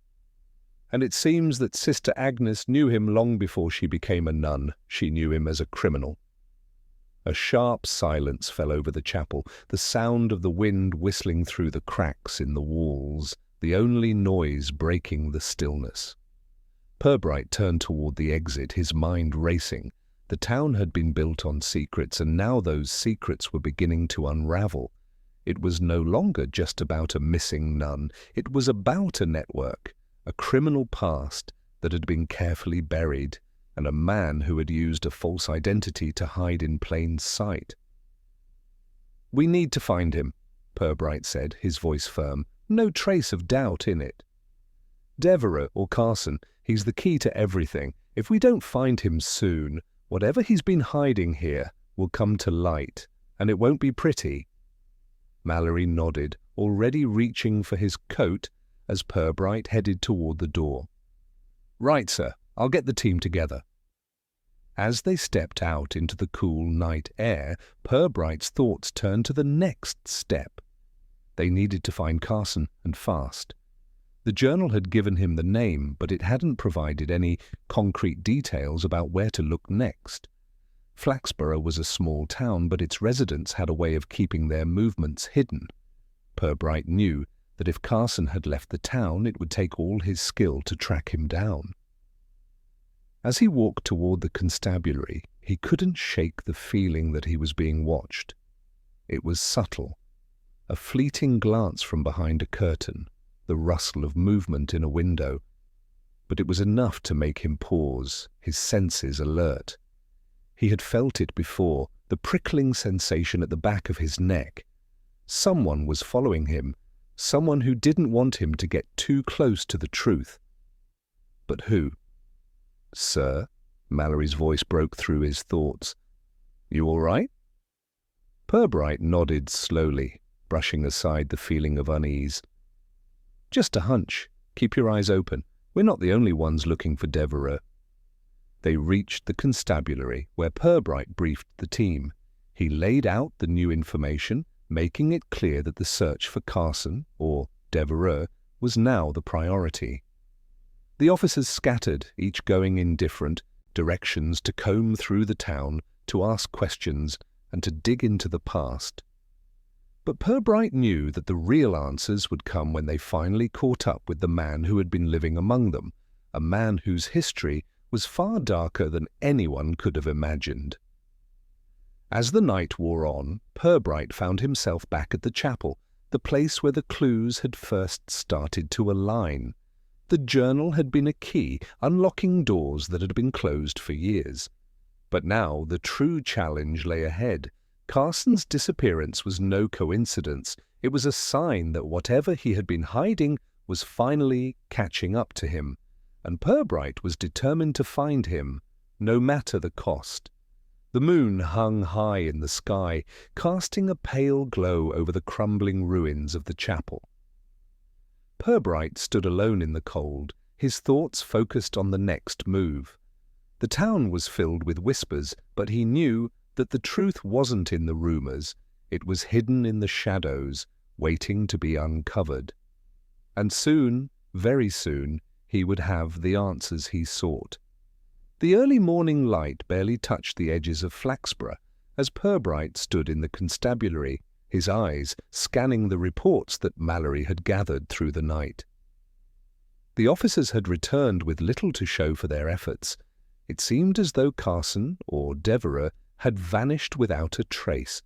And it seems that Sister Agnes knew him long before she became a nun. She knew him as a criminal." A sharp silence fell over the chapel, the sound of the wind whistling through the cracks in the walls, the only noise breaking the stillness. Purbright turned toward the exit, his mind racing. The town had been built on secrets, and now those secrets were beginning to unravel. It was no longer just about a missing nun. It was about a network, a criminal past that had been carefully buried, and a man who had used a false identity to hide in plain sight. "We need to find him," Purbright said, his voice firm, no trace of doubt in it. "Devereux or Carson, he's the key to everything. If we don't find him soon, whatever he's been hiding here will come to light, and it won't be pretty." Mallory nodded, already reaching for his coat as Purbright headed toward the door. "Right, sir. I'll get the team together." As they stepped out into the cool night air, Purbright's thoughts turned to the next step. They needed to find Carson, and fast. The journal had given him the name, but it hadn't provided any concrete details about where to look next. Flaxborough was a small town, but its residents had a way of keeping their movements hidden. Purbright knew that if Carson had left the town, it would take all his skill to track him down. As he walked toward the constabulary, he couldn't shake the feeling that he was being watched. It was subtle. A fleeting glance from behind a curtain, the rustle of movement in a window. But it was enough to make him pause, his senses alert. He had felt it before, the prickling sensation at the back of his neck. Someone was following him, someone who didn't want him to get too close to the truth. But who? "Sir?" Mallory's voice broke through his thoughts. "You all right?" Purbright nodded slowly, brushing aside the feeling of unease. "Just a hunch. Keep your eyes open. We're not the only ones looking for Devereux." They reached the constabulary, where Purbright briefed the team. He laid out the new information, making it clear that the search for Carson, or Devereux, was now the priority. The officers scattered, each going in different directions, to comb through the town, to ask questions, and to dig into the past. But Purbright knew that the real answers would come when they finally caught up with the man who had been living among them, a man whose history was far darker than anyone could have imagined. As the night wore on, Purbright found himself back at the chapel, the place where the clues had first started to align. The journal had been a key, unlocking doors that had been closed for years. But now the true challenge lay ahead. Carson's disappearance was no coincidence. It was a sign that whatever he had been hiding was finally catching up to him, and Purbright was determined to find him, no matter the cost. The moon hung high in the sky, casting a pale glow over the crumbling ruins of the chapel. Purbright stood alone in the cold, his thoughts focused on the next move. The town was filled with whispers, but he knew that the truth wasn't in the rumors. It was hidden in the shadows, waiting to be uncovered. And soon, very soon, he would have the answers he sought. The early morning light barely touched the edges of Flaxborough as Purbright stood in the constabulary, his eyes scanning the reports that Mallory had gathered through the night. The officers had returned with little to show for their efforts. It seemed as though Carson, or Devereux, had vanished without a trace.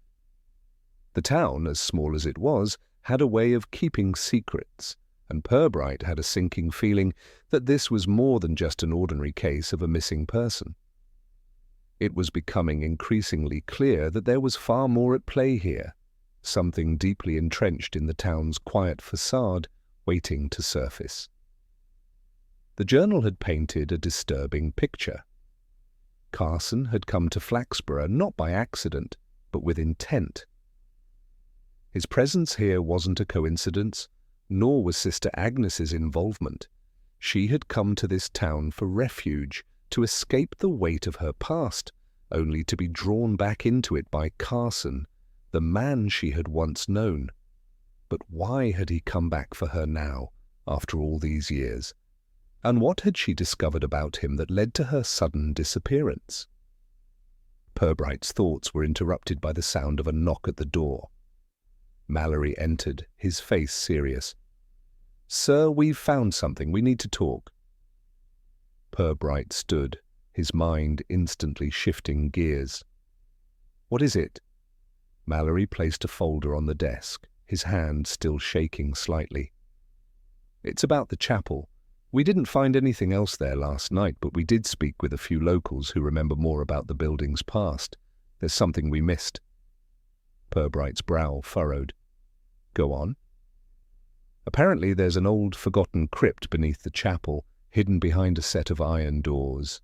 The town, as small as it was, had a way of keeping secrets, and Purbright had a sinking feeling that this was more than just an ordinary case of a missing person. It was becoming increasingly clear that there was far more at play here, something deeply entrenched in the town's quiet facade, waiting to surface. The journal had painted a disturbing picture. Carson had come to Flaxborough not by accident, but with intent. His presence here wasn't a coincidence, nor was Sister Agnes's involvement. She had come to this town for refuge, to escape the weight of her past, only to be drawn back into it by Carson, the man she had once known. But why had he come back for her now, after all these years? And what had she discovered about him that led to her sudden disappearance? Purbright's thoughts were interrupted by the sound of a knock at the door. Mallory entered, his face serious. "Sir, we've found something. We need to talk." Purbright stood, his mind instantly shifting gears. "What is it?" Mallory placed a folder on the desk, his hand still shaking slightly. "It's about the chapel. We didn't find anything else there last night, but we did speak with a few locals who remember more about the building's past. There's something we missed." Purbright's brow furrowed. "Go on." "Apparently there's an old forgotten crypt beneath the chapel, hidden behind a set of iron doors.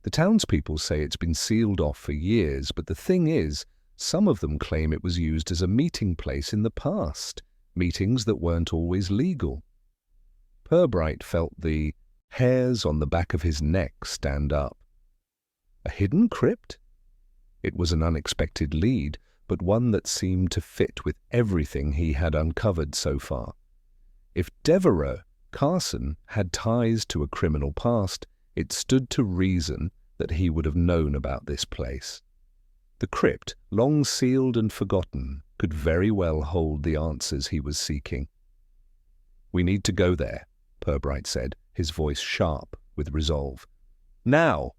The townspeople say it's been sealed off for years, but the thing is, some of them claim it was used as a meeting place in the past, meetings that weren't always legal." Purbright felt the hairs on the back of his neck stand up. A hidden crypt? It was an unexpected lead, but one that seemed to fit with everything he had uncovered so far. If Devereux, Carson, had ties to a criminal past, it stood to reason that he would have known about this place. The crypt, long sealed and forgotten, could very well hold the answers he was seeking. "We need to go there," Purbright said, his voice sharp with resolve. "Now!"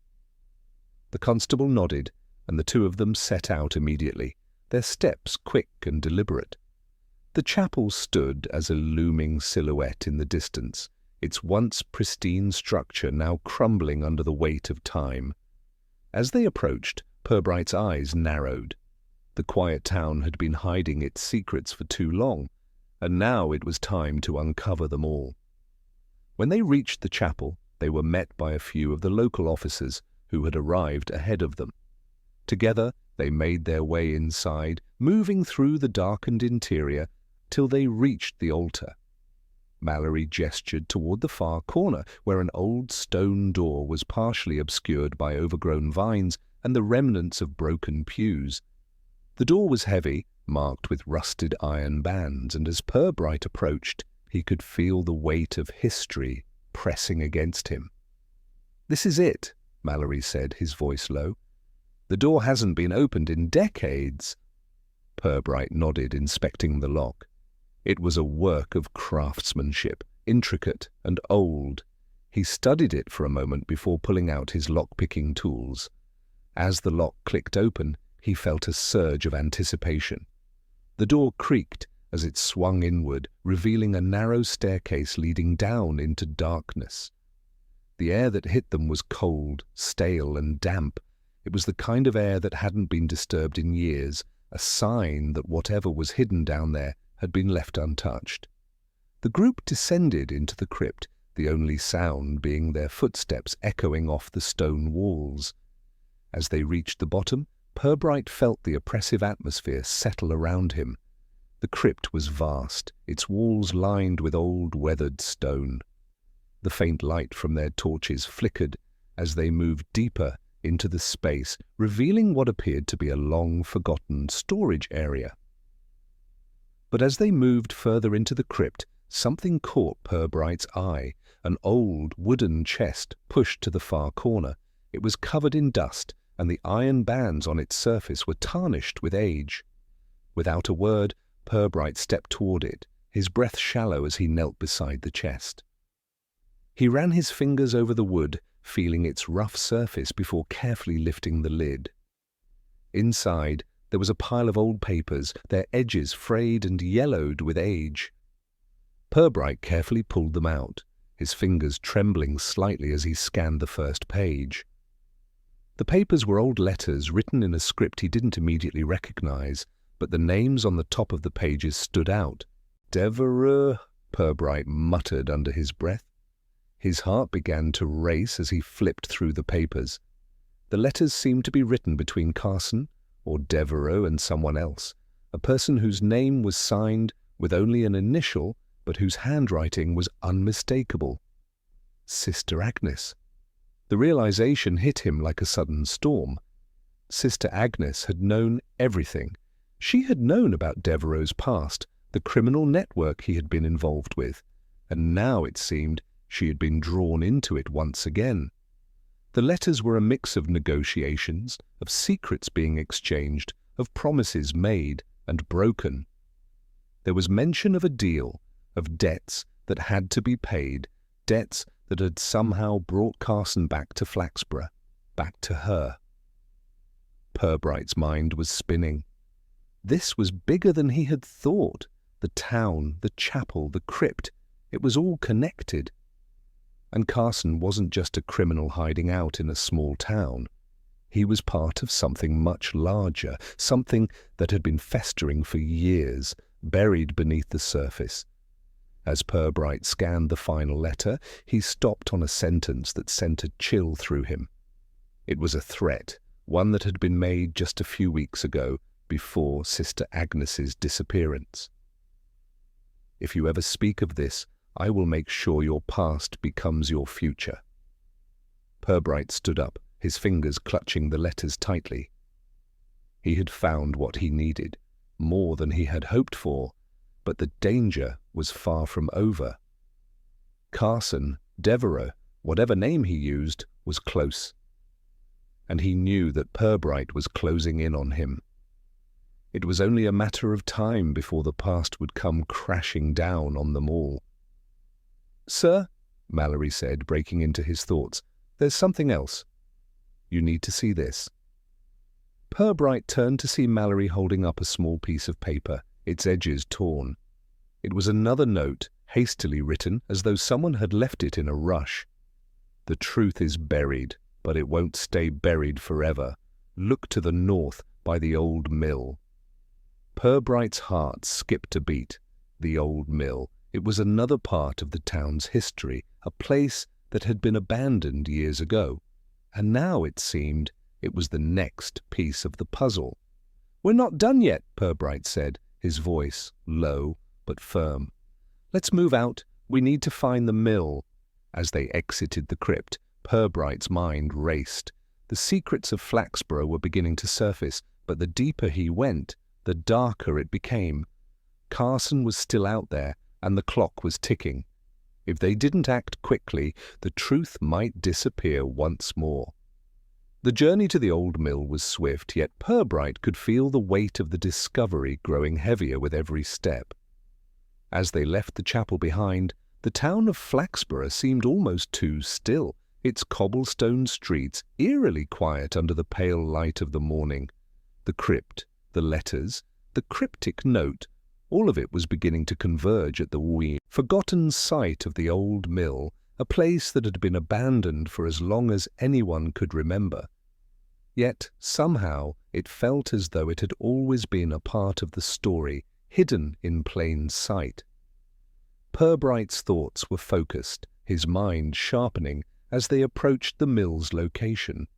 The constable nodded, and the two of them set out immediately, their steps quick and deliberate. The chapel stood as a looming silhouette in the distance, its once pristine structure now crumbling under the weight of time. As they approached, Purbright's eyes narrowed. The quiet town had been hiding its secrets for too long, and now it was time to uncover them all. When they reached the chapel, they were met by a few of the local officers who had arrived ahead of them. Together, they made their way inside, moving through the darkened interior till they reached the altar. Mallory gestured toward the far corner, where an old stone door was partially obscured by overgrown vines and the remnants of broken pews. The door was heavy, marked with rusted iron bands, and as Purbright approached, he could feel the weight of history pressing against him. "This is it," Mallory said, his voice low. "The door hasn't been opened in decades." Purbright nodded, inspecting the lock. It was a work of craftsmanship, intricate and old. He studied it for a moment before pulling out his lock-picking tools. As the lock clicked open, he felt a surge of anticipation. The door creaked, as it swung inward, revealing a narrow staircase leading down into darkness. The air that hit them was cold, stale, and damp. It was the kind of air that hadn't been disturbed in years, a sign that whatever was hidden down there had been left untouched. The group descended into the crypt, the only sound being their footsteps echoing off the stone walls. As they reached the bottom, Purbright felt the oppressive atmosphere settle around him. The crypt was vast, its walls lined with old weathered stone. The faint light from their torches flickered as they moved deeper into the space, revealing what appeared to be a long-forgotten storage area. But as they moved further into the crypt, something caught Purbright's eye, an old wooden chest pushed to the far corner. It was covered in dust, and the iron bands on its surface were tarnished with age. Without a word, Purbright stepped toward it, his breath shallow as he knelt beside the chest. He ran his fingers over the wood, feeling its rough surface before carefully lifting the lid. Inside, there was a pile of old papers, their edges frayed and yellowed with age. Purbright carefully pulled them out, his fingers trembling slightly as he scanned the first page. The papers were old letters written in a script he didn't immediately recognize, but the names on the top of the pages stood out. Devereux, Purbright muttered under his breath. His heart began to race as he flipped through the papers. The letters seemed to be written between Carson or Devereux and someone else, a person whose name was signed with only an initial, but whose handwriting was unmistakable. Sister Agnes. The realization hit him like a sudden storm. Sister Agnes had known everything. She had known about Devereux's past, the criminal network he had been involved with, and now it seemed she had been drawn into it once again. The letters were a mix of negotiations, of secrets being exchanged, of promises made and broken. There was mention of a deal, of debts that had to be paid, debts that had somehow brought Carson back to Flaxborough, back to her. Purbright's mind was spinning. This was bigger than he had thought. The town, the chapel, the crypt, it was all connected. And Carson wasn't just a criminal hiding out in a small town. He was part of something much larger, something that had been festering for years, buried beneath the surface. As Purbright scanned the final letter, he stopped on a sentence that sent a chill through him. It was a threat, one that had been made just a few weeks ago, before Sister Agnes's disappearance. If you ever speak of this, I will make sure your past becomes your future. Purbright stood up, his fingers clutching the letters tightly. He had found what he needed, more than he had hoped for, but the danger was far from over. Carson, Devereux, whatever name he used, was close. And he knew that Purbright was closing in on him. It was only a matter of time before the past would come crashing down on them all. "Sir," Mallory said, breaking into his thoughts, "there's something else. You need to see this." Purbright turned to see Mallory holding up a small piece of paper, its edges torn. It was another note, hastily written, as though someone had left it in a rush. "The truth is buried, but it won't stay buried forever. Look to the north by the old mill." Purbright's heart skipped a beat. The old mill. It was another part of the town's history, a place that had been abandoned years ago. And now, it seemed, it was the next piece of the puzzle. "We're not done yet," Purbright said, his voice low but firm. "Let's move out. We need to find the mill." As they exited the crypt, Purbright's mind raced. The secrets of Flaxborough were beginning to surface, but the deeper he went, the darker it became. Carson was still out there, and the clock was ticking. If they didn't act quickly, the truth might disappear once more. The journey to the old mill was swift, yet Purbright could feel the weight of the discovery growing heavier with every step. As they left the chapel behind, the town of Flaxborough seemed almost too still, its cobblestone streets eerily quiet under the pale light of the morning. The crypt, the letters, the cryptic note, All of it was beginning to converge at the forgotten site of the old mill, a place that had been abandoned for as long as anyone could remember. Yet, somehow, it felt as though it had always been a part of the story, hidden in plain sight. Purbright's thoughts were focused, his mind sharpening as they approached the mill's location.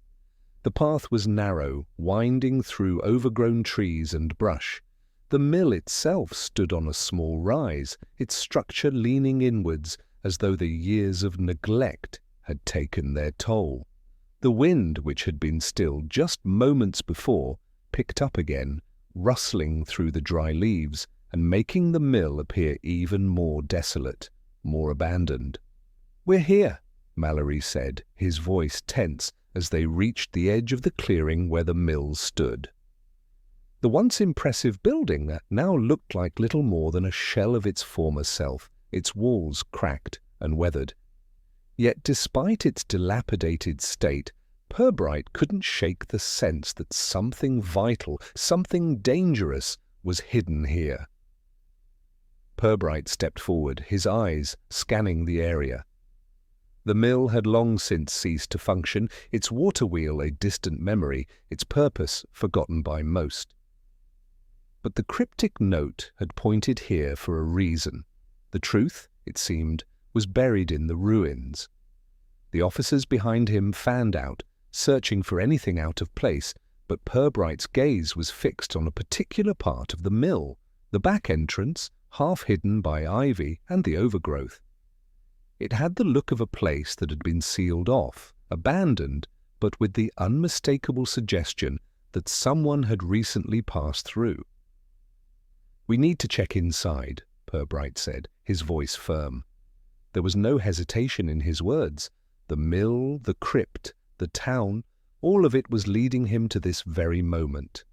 The path was narrow, winding through overgrown trees and brush. The mill itself stood on a small rise, its structure leaning inwards as though the years of neglect had taken their toll. The wind, which had been still just moments before, picked up again, rustling through the dry leaves and making the mill appear even more desolate, more abandoned. "We're here," Mallory said, his voice tense as they reached the edge of the clearing where the mill stood. The once impressive building that now looked like little more than a shell of its former self, its walls cracked and weathered. Yet despite its dilapidated state, Purbright couldn't shake the sense that something vital, something dangerous, was hidden here. Purbright stepped forward, his eyes scanning the area. The mill had long since ceased to function, its water wheel a distant memory, its purpose forgotten by most. But the cryptic note had pointed here for a reason. The truth, it seemed, was buried in the ruins. The officers behind him fanned out, searching for anything out of place, but Purbright's gaze was fixed on a particular part of the mill, the back entrance, half hidden by ivy and the overgrowth. It had the look of a place that had been sealed off, abandoned, but with the unmistakable suggestion that someone had recently passed through. "We need to check inside," Purbright said, his voice firm. There was no hesitation in his words. The mill, the crypt, the town, all of it was leading him to this very moment.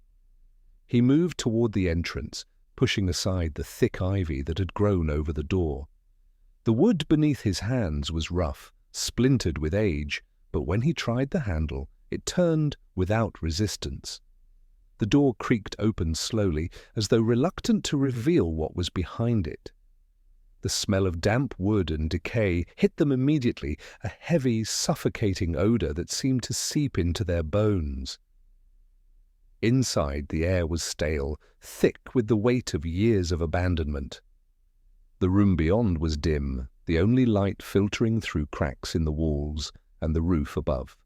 He moved toward the entrance, pushing aside the thick ivy that had grown over the door. The wood beneath his hands was rough, splintered with age, but when he tried the handle, it turned without resistance. The door creaked open slowly, as though reluctant to reveal what was behind it. The smell of damp wood and decay hit them immediately, a heavy, suffocating odor that seemed to seep into their bones. Inside, the air was stale, thick with the weight of years of abandonment. The room beyond was dim, the only light filtering through cracks in the walls and the roof above.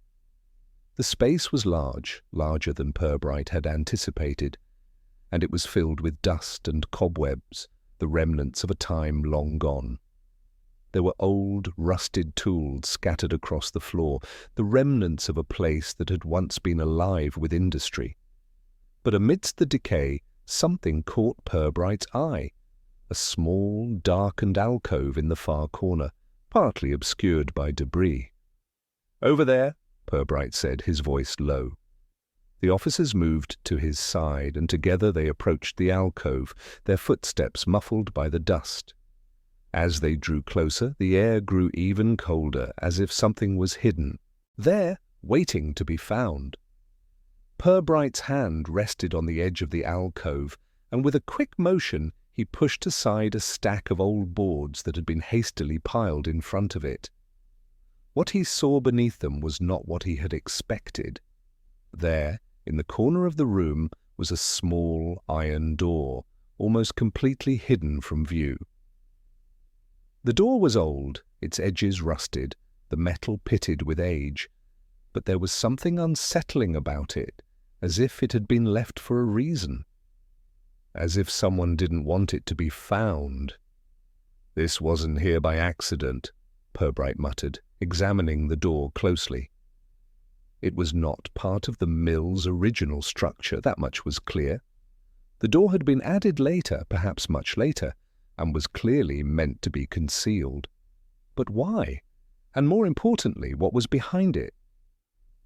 The space was large, larger than Purbright had anticipated, and it was filled with dust and cobwebs, the remnants of a time long gone. There were old, rusted tools scattered across the floor, the remnants of a place that had once been alive with industry. But amidst the decay, something caught Purbright's eye. A small, darkened alcove in the far corner, partly obscured by debris. "Over there," Purbright said, his voice low. The officers moved to his side, and together they approached the alcove, their footsteps muffled by the dust. As they drew closer, the air grew even colder, as if something was hidden, there, waiting to be found. Purbright's hand rested on the edge of the alcove, and with a quick motion he pushed aside a stack of old boards that had been hastily piled in front of it. What he saw beneath them was not what he had expected. There, in the corner of the room, was a small iron door, almost completely hidden from view. The door was old, its edges rusted, the metal pitted with age, but there was something unsettling about it, as if it had been left for a reason. As if someone didn't want it to be found. "This wasn't here by accident," Purbright muttered, examining the door closely. It was not part of the mill's original structure, that much was clear. The door had been added later, perhaps much later, and was clearly meant to be concealed. But why? And more importantly, what was behind it?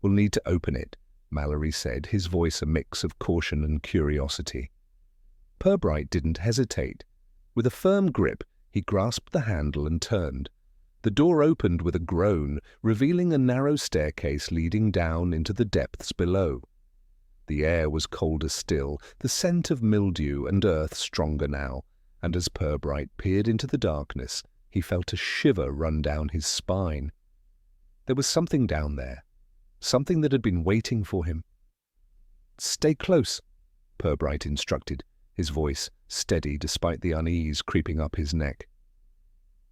"We'll need to open it," Mallory said, his voice a mix of caution and curiosity. Purbright didn't hesitate. With a firm grip, he grasped the handle and turned. The door opened with a groan, revealing a narrow staircase leading down into the depths below. The air was colder still, the scent of mildew and earth stronger now, and as Purbright peered into the darkness, he felt a shiver run down his spine. There was something down there, something that had been waiting for him. "Stay close," Purbright instructed, his voice steady despite the unease creeping up his neck.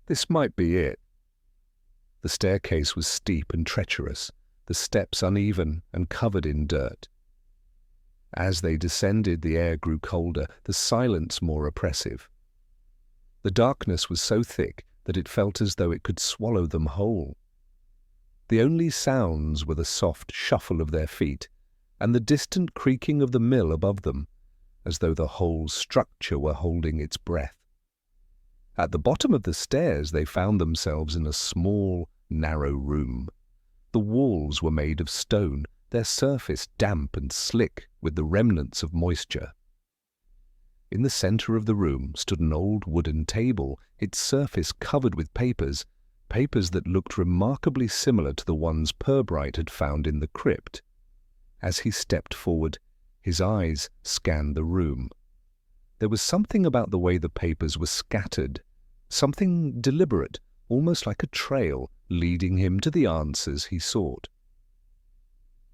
"This might be it." The staircase was steep and treacherous, the steps uneven and covered in dirt. As they descended, the air grew colder, the silence more oppressive. The darkness was so thick that it felt as though it could swallow them whole. The only sounds were the soft shuffle of their feet and the distant creaking of the mill above them, as though the whole structure were holding its breath. At the bottom of the stairs they found themselves in a small, narrow room. The walls were made of stone, their surface damp and slick with the remnants of moisture. In the centre of the room stood an old wooden table, its surface covered with papers that looked remarkably similar to the ones Purbright had found in the crypt. As he stepped forward, his eyes scanned the room. There was something about the way the papers were scattered, something deliberate, almost like a trail, leading him to the answers he sought.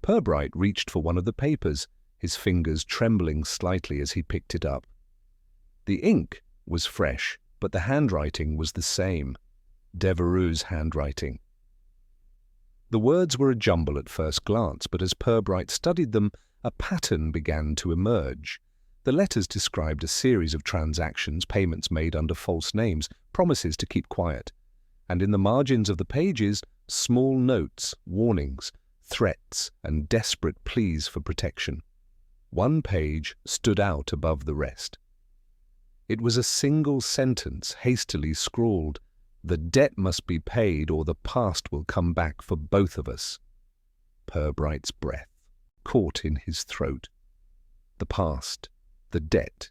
Purbright reached for one of the papers, his fingers trembling slightly as he picked it up. The ink was fresh, but the handwriting was the same, Devereux's handwriting. The words were a jumble at first glance, but as Purbright studied them, a pattern began to emerge. The letters described a series of transactions, payments made under false names, promises to keep quiet, and in the margins of the pages, small notes, warnings, threats, and desperate pleas for protection. One page stood out above the rest. It was a single sentence, hastily scrawled. "The debt must be paid or the past will come back for both of us." Purbright's breath caught in his throat. The past, the debt,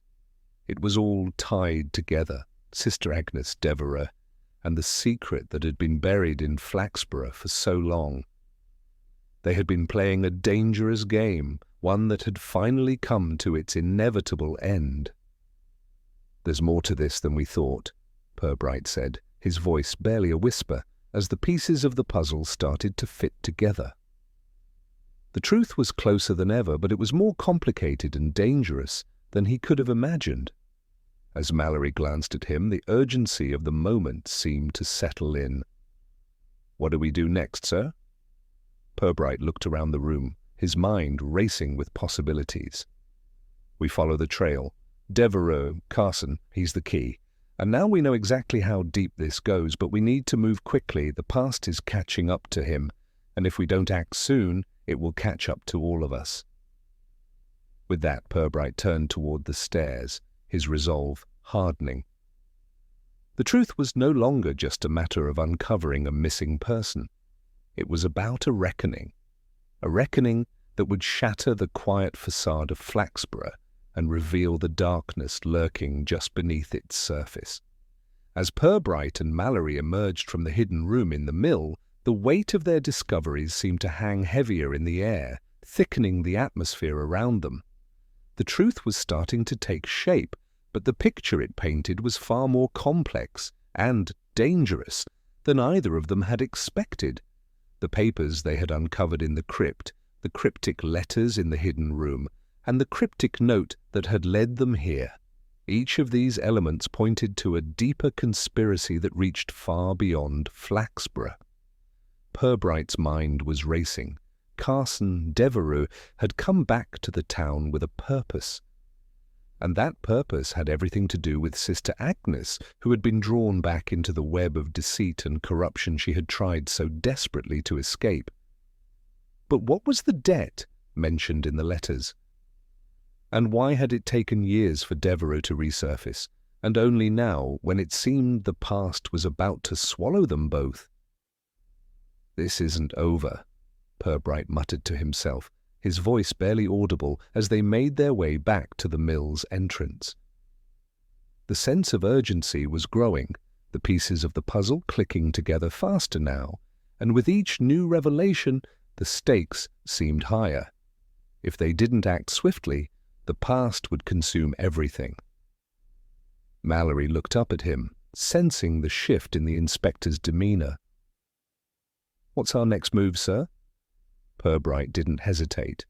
it was all tied together, Sister Agnes Devereux, and the secret that had been buried in Flaxborough for so long. They had been playing a dangerous game, one that had finally come to its inevitable end. "There's more to this than we thought," Purbright said, his voice barely a whisper, as the pieces of the puzzle started to fit together. The truth was closer than ever, but it was more complicated and dangerous than he could have imagined. As Mallory glanced at him, the urgency of the moment seemed to settle in. "What do we do next, sir?" Purbright looked around the room, his mind racing with possibilities. "We follow the trail. Devereux, Carson, he's the key. And now we know exactly how deep this goes, but we need to move quickly. The past is catching up to him, and if we don't act soon, it will catch up to all of us." With that, Purbright turned toward the stairs, his resolve hardening. The truth was no longer just a matter of uncovering a missing person. It was about a reckoning that would shatter the quiet facade of Flaxborough and reveal the darkness lurking just beneath its surface. As Purbright and Mallory emerged from the hidden room in the mill, the weight of their discoveries seemed to hang heavier in the air, thickening the atmosphere around them. The truth was starting to take shape, but the picture it painted was far more complex and dangerous than either of them had expected. The papers they had uncovered in the crypt, the cryptic letters in the hidden room, and the cryptic note that had led them here. Each of these elements pointed to a deeper conspiracy that reached far beyond Flaxborough. Purbright's mind was racing. Carson Devereux had come back to the town with a purpose. And that purpose had everything to do with Sister Agnes, who had been drawn back into the web of deceit and corruption she had tried so desperately to escape. But what was the debt mentioned in the letters? And why had it taken years for Devereux to resurface, and only now, when it seemed the past was about to swallow them both? "This isn't over," Purbright muttered to himself, his voice barely audible as they made their way back to the mill's entrance. The sense of urgency was growing, the pieces of the puzzle clicking together faster now, and with each new revelation, the stakes seemed higher. If they didn't act swiftly, the past would consume everything. Mallory looked up at him, sensing the shift in the inspector's demeanour. "What's our next move, sir?" Purbright didn't hesitate.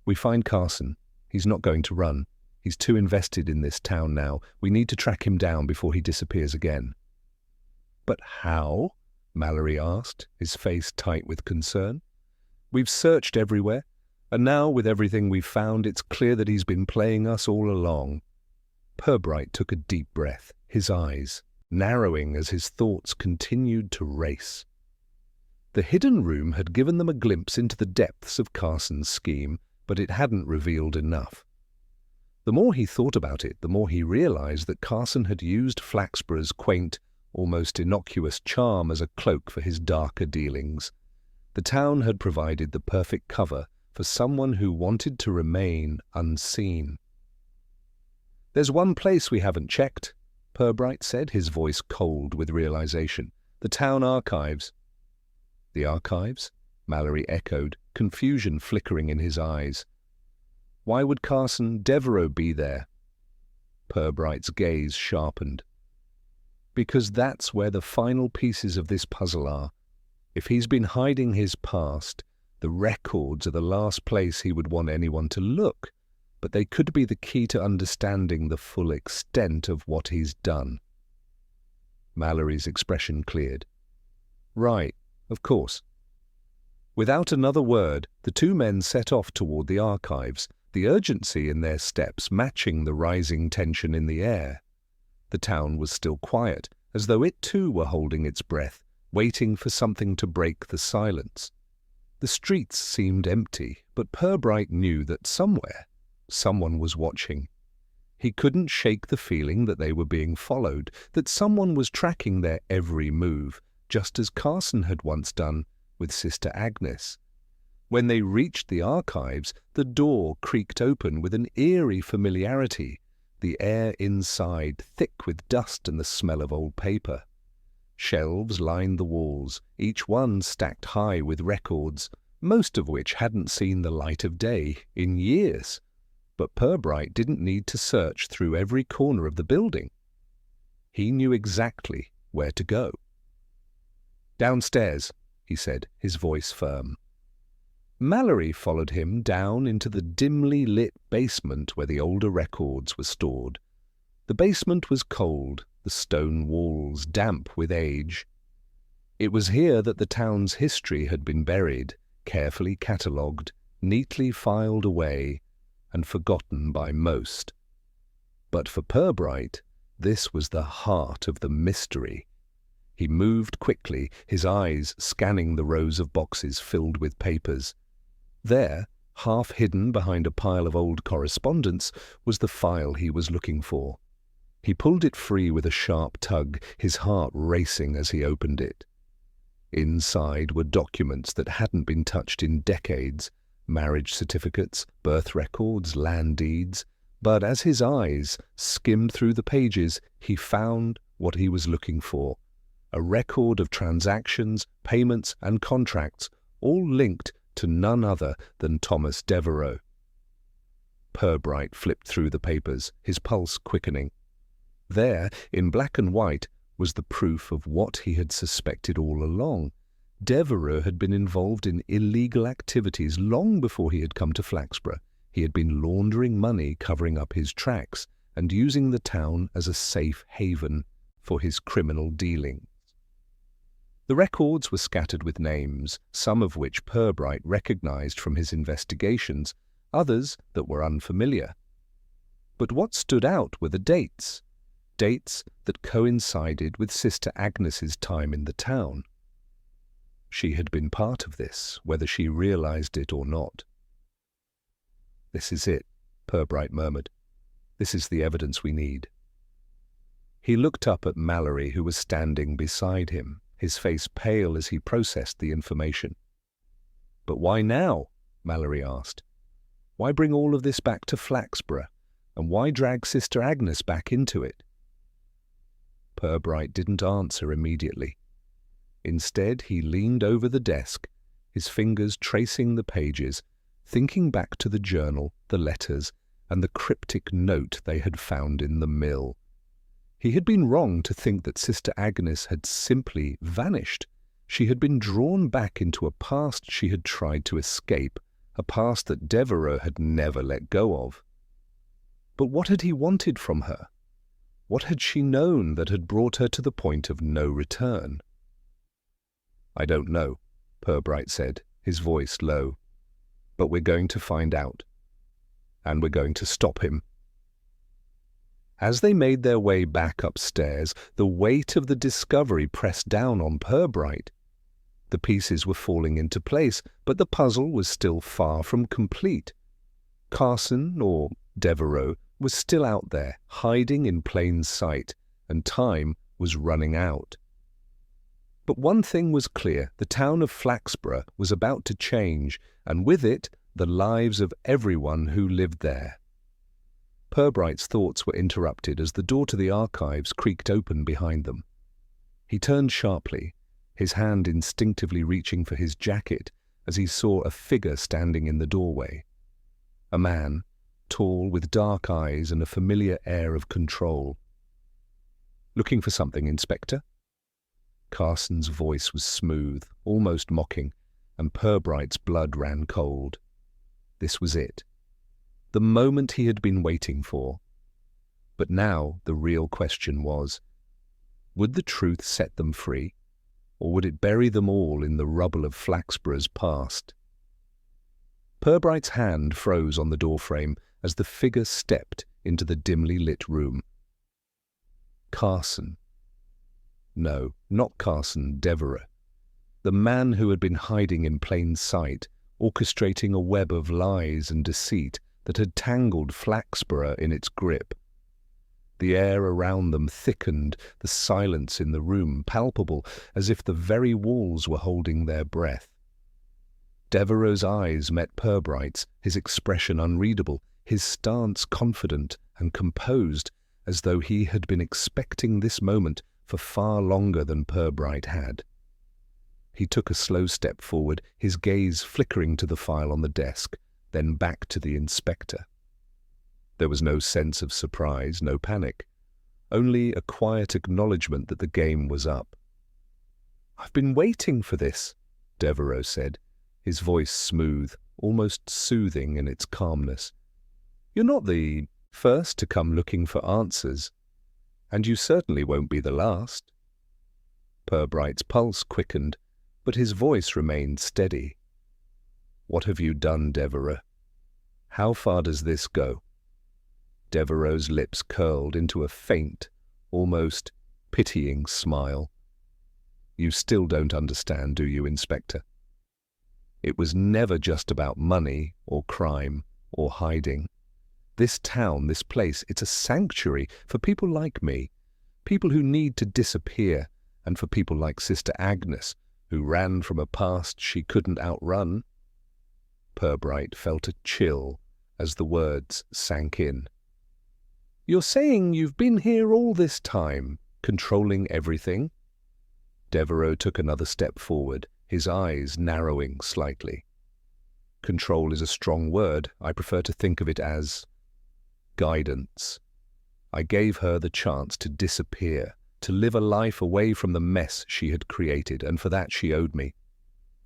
"We find Carson. He's not going to run. He's too invested in this town now. We need to track him down before he disappears again." "But how?" Mallory asked, his face tight with concern. "We've searched everywhere, and now with everything we've found, it's clear that he's been playing us all along." Purbright took a deep breath, his eyes narrowing as his thoughts continued to race. The hidden room had given them a glimpse into the depths of Carson's scheme, but it hadn't revealed enough. The more he thought about it, the more he realized that Carson had used Flaxborough's quaint, almost innocuous charm as a cloak for his darker dealings. The town had provided the perfect cover for someone who wanted to remain unseen. "There's one place we haven't checked," Purbright said, his voice cold with realization. "The town archives." "The archives?" Mallory echoed, confusion flickering in his eyes. "Why would Carson Devereux be there?" Purbright's gaze sharpened. "Because that's where the final pieces of this puzzle are. If he's been hiding his past, the records are the last place he would want anyone to look, but they could be the key to understanding the full extent of what he's done." Mallory's expression cleared. "Right, of course." Without another word, the two men set off toward the archives, the urgency in their steps matching the rising tension in the air. The town was still quiet, as though it too were holding its breath, waiting for something to break the silence. The streets seemed empty, but Purbright knew that somewhere, someone was watching. He couldn't shake the feeling that they were being followed, that someone was tracking their every move, just as Carson had once done with Sister Agnes. When they reached the archives, the door creaked open with an eerie familiarity, the air inside thick with dust and the smell of old paper. Shelves lined the walls, each one stacked high with records, most of which hadn't seen the light of day in years. But Purbright didn't need to search through every corner of the building. He knew exactly where to go. "Downstairs," he said, his voice firm. Mallory followed him down into the dimly lit basement where the older records were stored. The basement was cold, the stone walls damp with age. It was here that the town's history had been buried, carefully catalogued, neatly filed away, and forgotten by most. But for Purbright, this was the heart of the mystery. He moved quickly, his eyes scanning the rows of boxes filled with papers. There, half hidden behind a pile of old correspondence, was the file he was looking for. He pulled it free with a sharp tug, his heart racing as he opened it. Inside were documents that hadn't been touched in decades, marriage certificates, birth records, land deeds. But as his eyes skimmed through the pages, he found what he was looking for. A record of transactions, payments, and contracts, all linked to none other than Thomas Devereux. Purbright flipped through the papers, his pulse quickening. There, in black and white, was the proof of what he had suspected all along. Devereux had been involved in illegal activities long before he had come to Flaxborough. He had been laundering money, covering up his tracks, and using the town as a safe haven for his criminal dealings. The records were scattered with names, some of which Purbright recognized from his investigations, others that were unfamiliar. But what stood out were the dates that coincided with Sister Agnes's time in the town. She had been part of this, whether she realized it or not. "This is it," Purbright murmured. "This is the evidence we need." He looked up at Mallory, who was standing beside him, his face pale as he processed the information. "But why now?" Mallory asked. "Why bring all of this back to Flaxborough, and why drag Sister Agnes back into it?" Purbright didn't answer immediately. Instead, he leaned over the desk, his fingers tracing the pages, thinking back to the journal, the letters, and the cryptic note they had found in the mill. He had been wrong to think that Sister Agnes had simply vanished. She had been drawn back into a past she had tried to escape, a past that Devereux had never let go of. But what had he wanted from her? What had she known that had brought her to the point of no return? "I don't know," Purbright said, his voice low. "But we're going to find out. And we're going to stop him." As they made their way back upstairs, the weight of the discovery pressed down on Purbright. The pieces were falling into place, but the puzzle was still far from complete. Carson, or Devereux, was still out there, hiding in plain sight, and time was running out. But one thing was clear: the town of Flaxborough was about to change, and with it, the lives of everyone who lived there. Purbright's thoughts were interrupted as the door to the archives creaked open behind them. He turned sharply, his hand instinctively reaching for his jacket as he saw a figure standing in the doorway. A man, tall, with dark eyes and a familiar air of control. "Looking for something, Inspector?" Carson's voice was smooth, almost mocking, and Purbright's blood ran cold. This was it. The moment he had been waiting for. But now the real question was, would the truth set them free, or would it bury them all in the rubble of Flaxborough's past? Purbright's hand froze on the doorframe as the figure stepped into the dimly lit room. Carson. No, not Carson, Devereux. The man who had been hiding in plain sight, orchestrating a web of lies and deceit that had tangled Flaxborough in its grip. The air around them thickened, the silence in the room palpable, as if the very walls were holding their breath. Devereux's eyes met Purbright's, his expression unreadable, his stance confident and composed, as though he had been expecting this moment for far longer than Purbright had. He took a slow step forward, his gaze flickering to the file on the desk, then back to the inspector. There was no sense of surprise, no panic, only a quiet acknowledgement that the game was up. "I've been waiting for this," Devereux said, his voice smooth, almost soothing in its calmness. "You're not the first to come looking for answers, and you certainly won't be the last." Purbright's pulse quickened, but his voice remained steady. "What have you done, Devereux? How far does this go?" Devereux's lips curled into a faint, almost pitying smile. "You still don't understand, do you, Inspector? It was never just about money or crime or hiding. This town, this place, it's a sanctuary for people like me, people who need to disappear, and for people like Sister Agnes, who ran from a past she couldn't outrun." Purbright felt a chill as the words sank in. "You're saying you've been here all this time, controlling everything?" Devereux took another step forward, his eyes narrowing slightly. "Control is a strong word. I prefer to think of it as guidance. I gave her the chance to disappear, to live a life away from the mess she had created, and for that she owed me.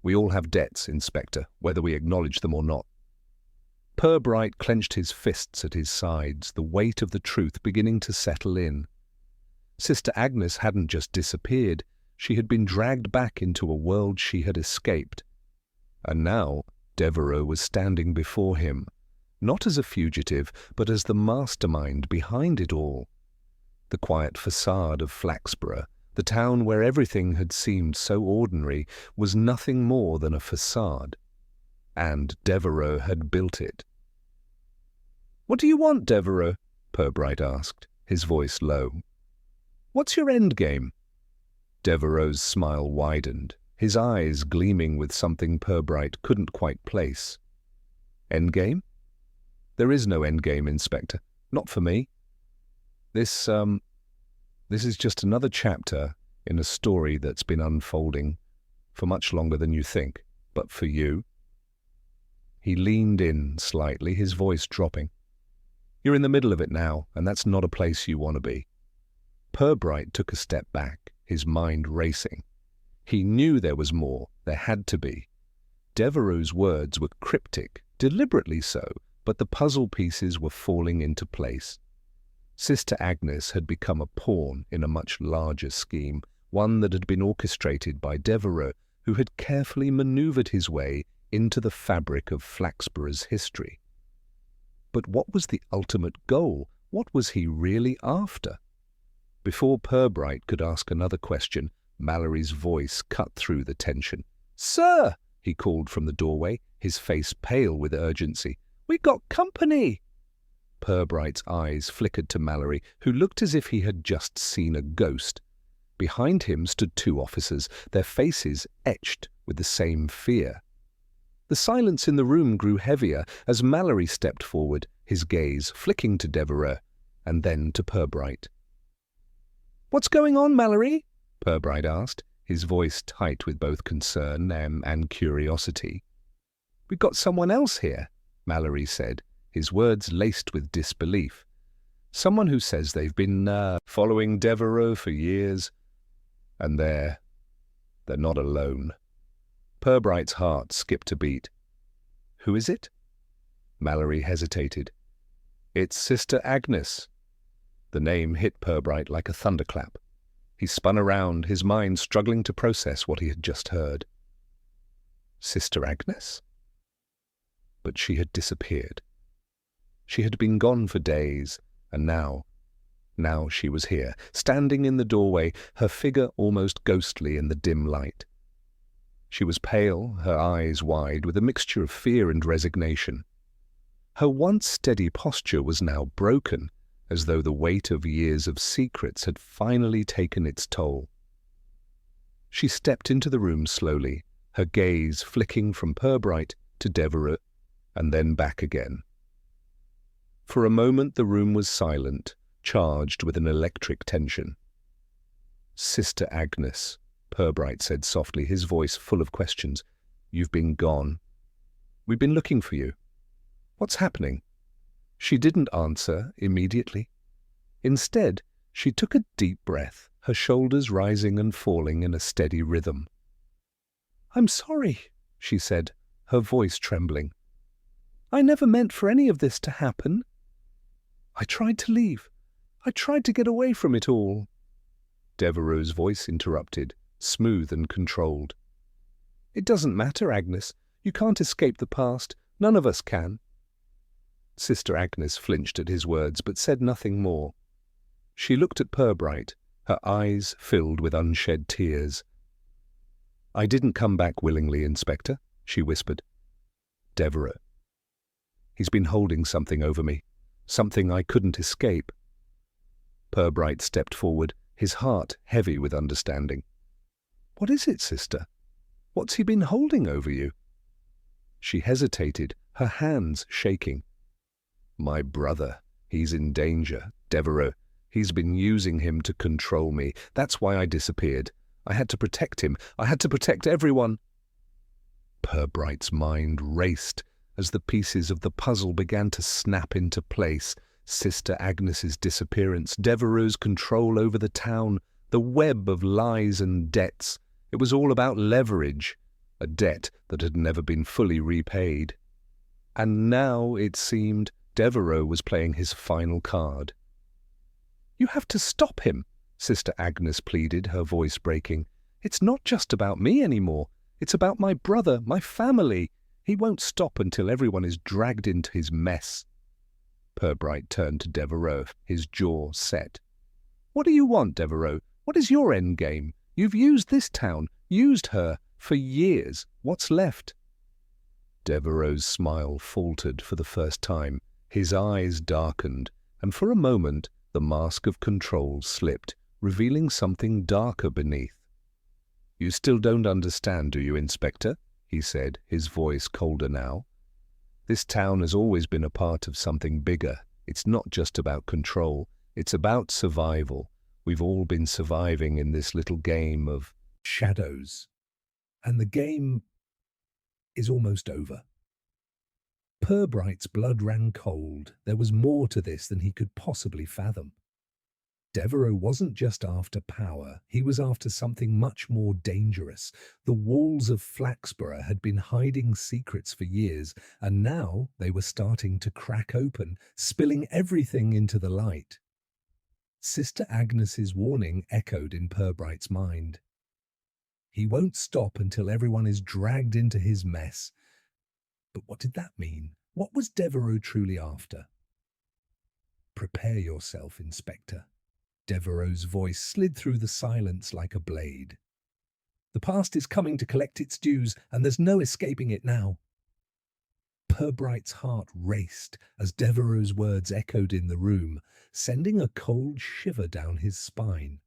We all have debts, Inspector, whether we acknowledge them or not." Purbright clenched his fists at his sides, the weight of the truth beginning to settle in. Sister Agnes hadn't just disappeared, she had been dragged back into a world she had escaped. And now Devereux was standing before him, not as a fugitive, but as the mastermind behind it all. The quiet facade of Flaxborough, the town where everything had seemed so ordinary, was nothing more than a facade. And Devereux had built it. "What do you want, Devereux?" Purbright asked, his voice low. "What's your endgame?" Devereux's smile widened, his eyes gleaming with something Purbright couldn't quite place. "Endgame? There is no endgame, Inspector. Not for me. This is just another chapter in a story that's been unfolding for much longer than you think. But for you..." He leaned in slightly, his voice dropping. "You're in the middle of it now, and that's not a place you want to be." Purbright took a step back, his mind racing. He knew there was more, there had to be. Devereux's words were cryptic, deliberately so, but the puzzle pieces were falling into place. Sister Agnes had become a pawn in a much larger scheme, one that had been orchestrated by Devereux, who had carefully manoeuvred his way into the fabric of Flaxborough's history. But what was the ultimate goal? What was he really after? Before Purbright could ask another question, Mallory's voice cut through the tension. "Sir!" he called from the doorway, his face pale with urgency. "We got company!" Purbright's eyes flickered to Mallory, who looked as if he had just seen a ghost. Behind him stood two officers, their faces etched with the same fear. The silence in the room grew heavier as Mallory stepped forward, his gaze flicking to Devereux and then to Purbright. "What's going on, Mallory?" Purbright asked, his voice tight with both concern and curiosity. "We've got someone else here," Mallory said, his words laced with disbelief. "Someone who says they've been following Devereux for years, and they're not alone." Purbright's heart skipped a beat. "Who is it?" Mallory hesitated. "It's Sister Agnes." The name hit Purbright like a thunderclap. He spun around, his mind struggling to process what he had just heard. Sister Agnes? But she had disappeared. She had been gone for days, and now she was here, standing in the doorway, her figure almost ghostly in the dim light. She was pale, her eyes wide, with a mixture of fear and resignation. Her once steady posture was now broken, as though the weight of years of secrets had finally taken its toll. She stepped into the room slowly, her gaze flicking from Purbright to Devereux, and then back again. For a moment the room was silent, charged with an electric tension. "Sister Agnes," Purbright said softly, his voice full of questions. "You've been gone. We've been looking for you. What's happening?" She didn't answer immediately. Instead, she took a deep breath, her shoulders rising and falling in a steady rhythm. "I'm sorry," she said, her voice trembling. "I never meant for any of this to happen. I tried to leave. I tried to get away from it all." Devereux's voice interrupted, smooth and controlled. "It doesn't matter, Agnes. You can't escape the past. None of us can." Sister Agnes flinched at his words, but said nothing more. She looked at Purbright, her eyes filled with unshed tears. "I didn't come back willingly, Inspector," she whispered. "Devereux. He's been holding something over me, something I couldn't escape." Purbright stepped forward, his heart heavy with understanding. "What is it, sister? What's he been holding over you?" She hesitated, her hands shaking. "My brother. He's in danger. Devereux. He's been using him to control me. That's why I disappeared. I had to protect him. I had to protect everyone." Purbright's mind raced as the pieces of the puzzle began to snap into place. Sister Agnes's disappearance, Devereux's control over the town, the web of lies and debts. It was all about leverage, a debt that had never been fully repaid. And now, it seemed, Devereux was playing his final card. "You have to stop him," Sister Agnes pleaded, her voice breaking. "It's not just about me anymore. It's about my brother, my family. He won't stop until everyone is dragged into his mess." Purbright turned to Devereux, his jaw set. "What do you want, Devereux? What is your end game? You've used this town, used her, for years. What's left?" Devereux's smile faltered for the first time. His eyes darkened, and for a moment the mask of control slipped, revealing something darker beneath. "You still don't understand, do you, Inspector?" he said, his voice colder now. "This town has always been a part of something bigger. It's not just about control. It's about survival. We've all been surviving in this little game of shadows. And the game is almost over." Purbright's blood ran cold. There was more to this than he could possibly fathom. Devereux wasn't just after power, he was after something much more dangerous. The walls of Flaxborough had been hiding secrets for years, and now they were starting to crack open, spilling everything into the light. Sister Agnes's warning echoed in Purbright's mind. He won't stop until everyone is dragged into his mess. But what did that mean? What was Devereux truly after? Prepare yourself, Inspector. Devereux's voice slid through the silence like a blade. The past is coming to collect its dues, and there's no escaping it now. Purbright's heart raced as Devereux's words echoed in the room, sending a cold shiver down his spine.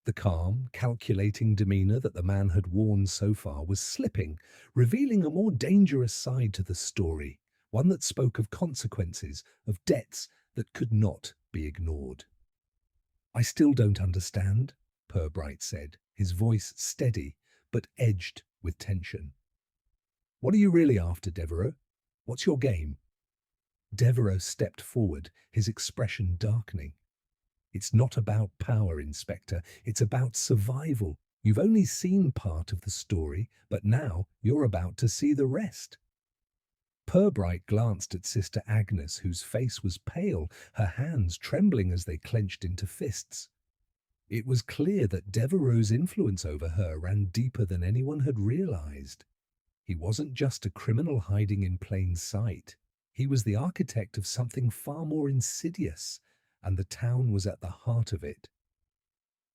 The calm, calculating demeanour that the man had worn so far was slipping, revealing a more dangerous side to the story, one that spoke of consequences, of debts that could not be ignored. I still don't understand, Purbright said, his voice steady but edged with tension. What are you really after, Devereux? What's your game? Devereux stepped forward, his expression darkening. It's not about power, Inspector. It's about survival. You've only seen part of the story, but now you're about to see the rest. Purbright glanced at Sister Agnes, whose face was pale, her hands trembling as they clenched into fists. It was clear that Devereux's influence over her ran deeper than anyone had realized. He wasn't just a criminal hiding in plain sight. He was the architect of something far more insidious, and the town was at the heart of it.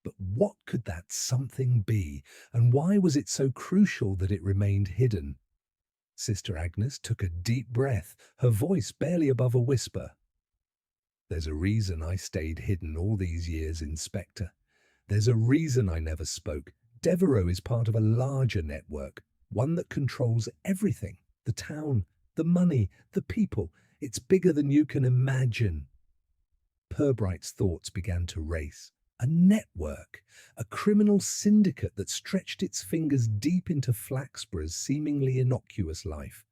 But what could that something be, and why was it so crucial that it remained hidden? Sister Agnes took a deep breath, her voice barely above a whisper. There's a reason I stayed hidden all these years, Inspector. There's a reason I never spoke. Devereux is part of a larger network, one that controls everything. The town, the money, the people. It's bigger than you can imagine. Purbright's thoughts began to race. A network, a criminal syndicate that stretched its fingers deep into Flaxborough's seemingly innocuous life.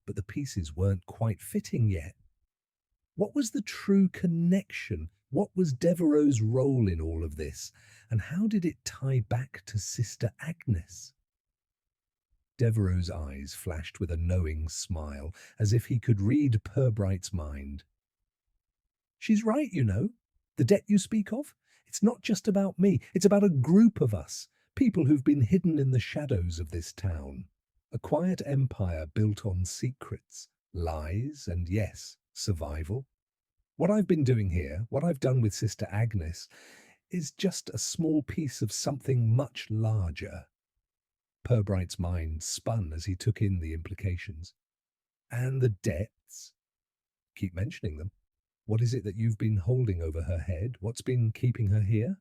But the pieces weren't quite fitting yet. What was the true connection? What was Devereux's role in all of this? And how did it tie back to Sister Agnes? Devereux's eyes flashed with a knowing smile, as if he could read Purbright's mind. She's right, you know. The debt you speak of? It's not just about me. It's about a group of us, people who've been hidden in the shadows of this town. A quiet empire built on secrets, lies, and yes, survival. What I've been doing here, what I've done with Sister Agnes, is just a small piece of something much larger. Purbright's mind spun as he took in the implications. And the debts? Keep mentioning them. What is it that you've been holding over her head? What's been keeping her here?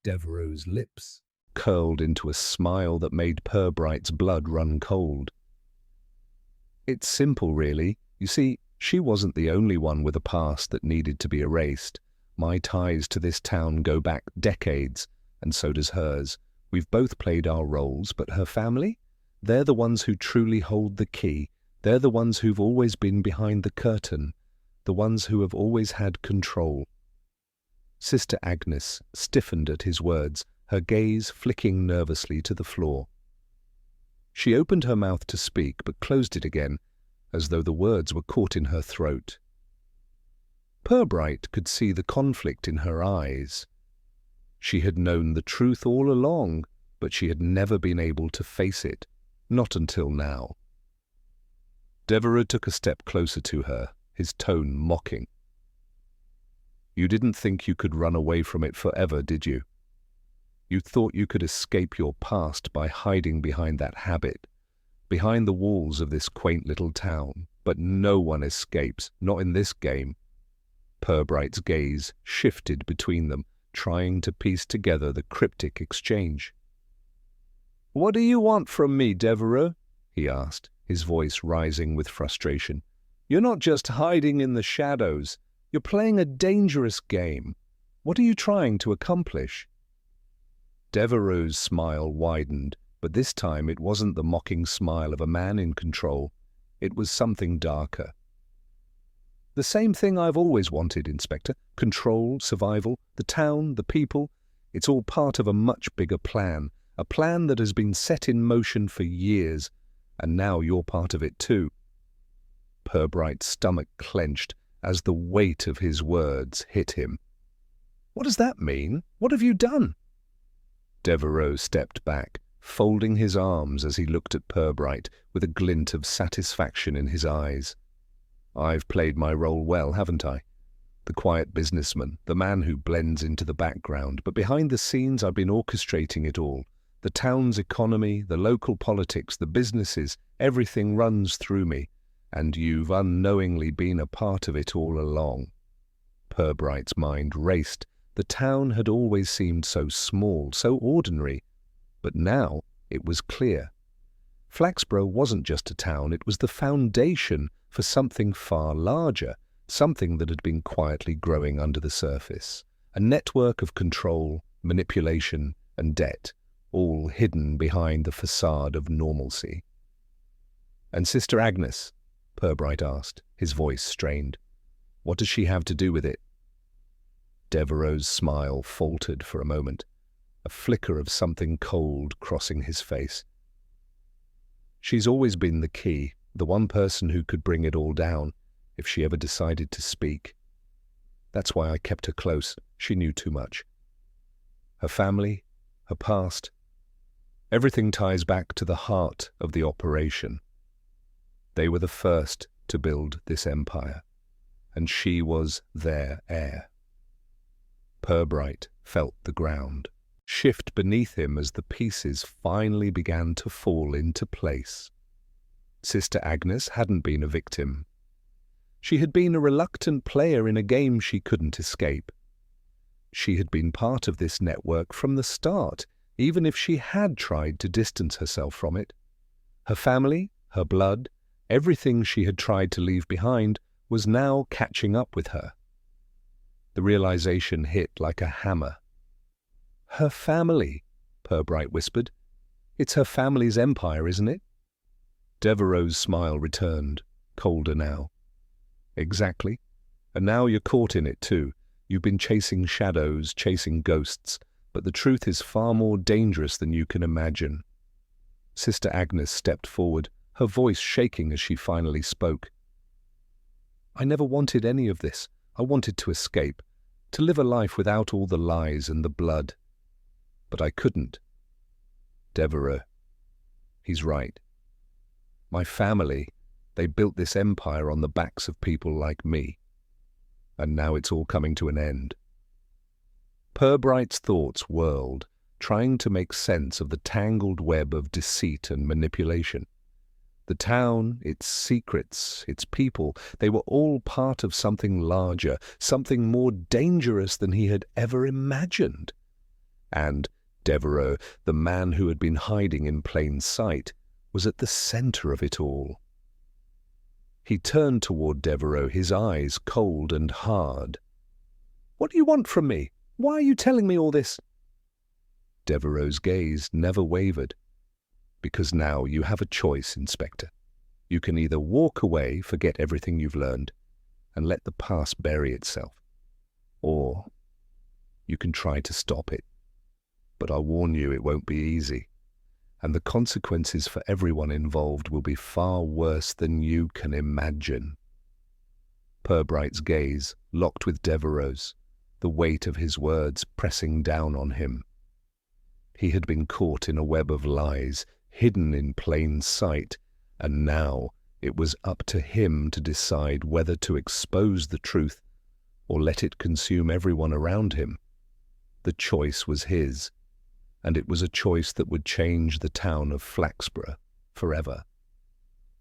Devereux's lips curled into a smile that made Purbright's blood run cold. It's simple, really. You see, she wasn't the only one with a past that needed to be erased. My ties to this town go back decades, and so does hers. We've both played our roles, but her family? They're the ones who truly hold the key. They're the ones who've always been behind the curtain. The ones who have always had control. Sister Agnes stiffened at his words, her gaze flicking nervously to the floor. She opened her mouth to speak, but closed it again, as though the words were caught in her throat. Purbright could see the conflict in her eyes. She had known the truth all along, but she had never been able to face it, not until now. Devereux took a step closer to her, his tone mocking. You didn't think you could run away from it forever, did you? You thought you could escape your past by hiding behind that habit, behind the walls of this quaint little town. But no one escapes, not in this game. Purbright's gaze shifted between them, trying to piece together the cryptic exchange. What do you want from me, Devereux? He asked, his voice rising with frustration. You're not just hiding in the shadows. You're playing a dangerous game. What are you trying to accomplish? Devereux's smile widened, but this time it wasn't the mocking smile of a man in control. It was something darker. The same thing I've always wanted, Inspector. Control, survival, the town, the people. It's all part of a much bigger plan. A plan that has been set in motion for years. And now you're part of it too. Purbright's stomach clenched as the weight of his words hit him. What does that mean? What have you done? Devereux stepped back, folding his arms as he looked at Purbright with a glint of satisfaction in his eyes. I've played my role well, haven't I? The quiet businessman, the man who blends into the background, but behind the scenes I've been orchestrating it all. The town's economy, the local politics, the businesses, everything runs through me, and you've unknowingly been a part of it all along. Purbright's mind raced. The town had always seemed so small, so ordinary, but now it was clear. Flaxborough wasn't just a town, it was the foundation for something far larger, something that had been quietly growing under the surface. A network of control, manipulation, and debt, all hidden behind the facade of normalcy. "And Sister Agnes?" Purbright asked, his voice strained. "What does she have to do with it?" Devereux's smile faltered for a moment, a flicker of something cold crossing his face. "She's always been the key, the one person who could bring it all down, if she ever decided to speak. That's why I kept her close. She knew too much. Her family, her past, everything ties back to the heart of the operation. They were the first to build this empire, and she was their heir." Purbright felt the ground shift beneath him as the pieces finally began to fall into place. Sister Agnes hadn't been a victim. She had been a reluctant player in a game she couldn't escape. She had been part of this network from the start, even if she had tried to distance herself from it. Her family, her blood, everything she had tried to leave behind was now catching up with her. The realization hit like a hammer. "Her family," Purbright whispered. "It's her family's empire, isn't it?" Devereux's smile returned, colder now. "Exactly. And now you're caught in it too. You've been chasing shadows, chasing ghosts, but the truth is far more dangerous than you can imagine." Sister Agnes stepped forward, her voice shaking as she finally spoke. "I never wanted any of this. I wanted to escape, to live a life without all the lies and the blood. But I couldn't. Devereux, he's right. My family, they built this empire on the backs of people like me. And now it's all coming to an end." Purbright's thoughts whirled, trying to make sense of the tangled web of deceit and manipulation. The town, its secrets, its people, they were all part of something larger, something more dangerous than he had ever imagined. And Devereux, the man who had been hiding in plain sight, was at the center of it all. He turned toward Devereux, his eyes cold and hard. "What do you want from me? Why are you telling me all this?" Devereux's gaze never wavered. "Because now you have a choice, Inspector. You can either walk away, forget everything you've learned, and let the past bury itself. Or you can try to stop it. But I warn you, it won't be easy. And the consequences for everyone involved will be far worse than you can imagine." Purbright's gaze locked with Devereux's, the weight of his words pressing down on him. He had been caught in a web of lies, hidden in plain sight, and now it was up to him to decide whether to expose the truth or let it consume everyone around him. The choice was his, and it was a choice that would change the town of Flaxborough forever.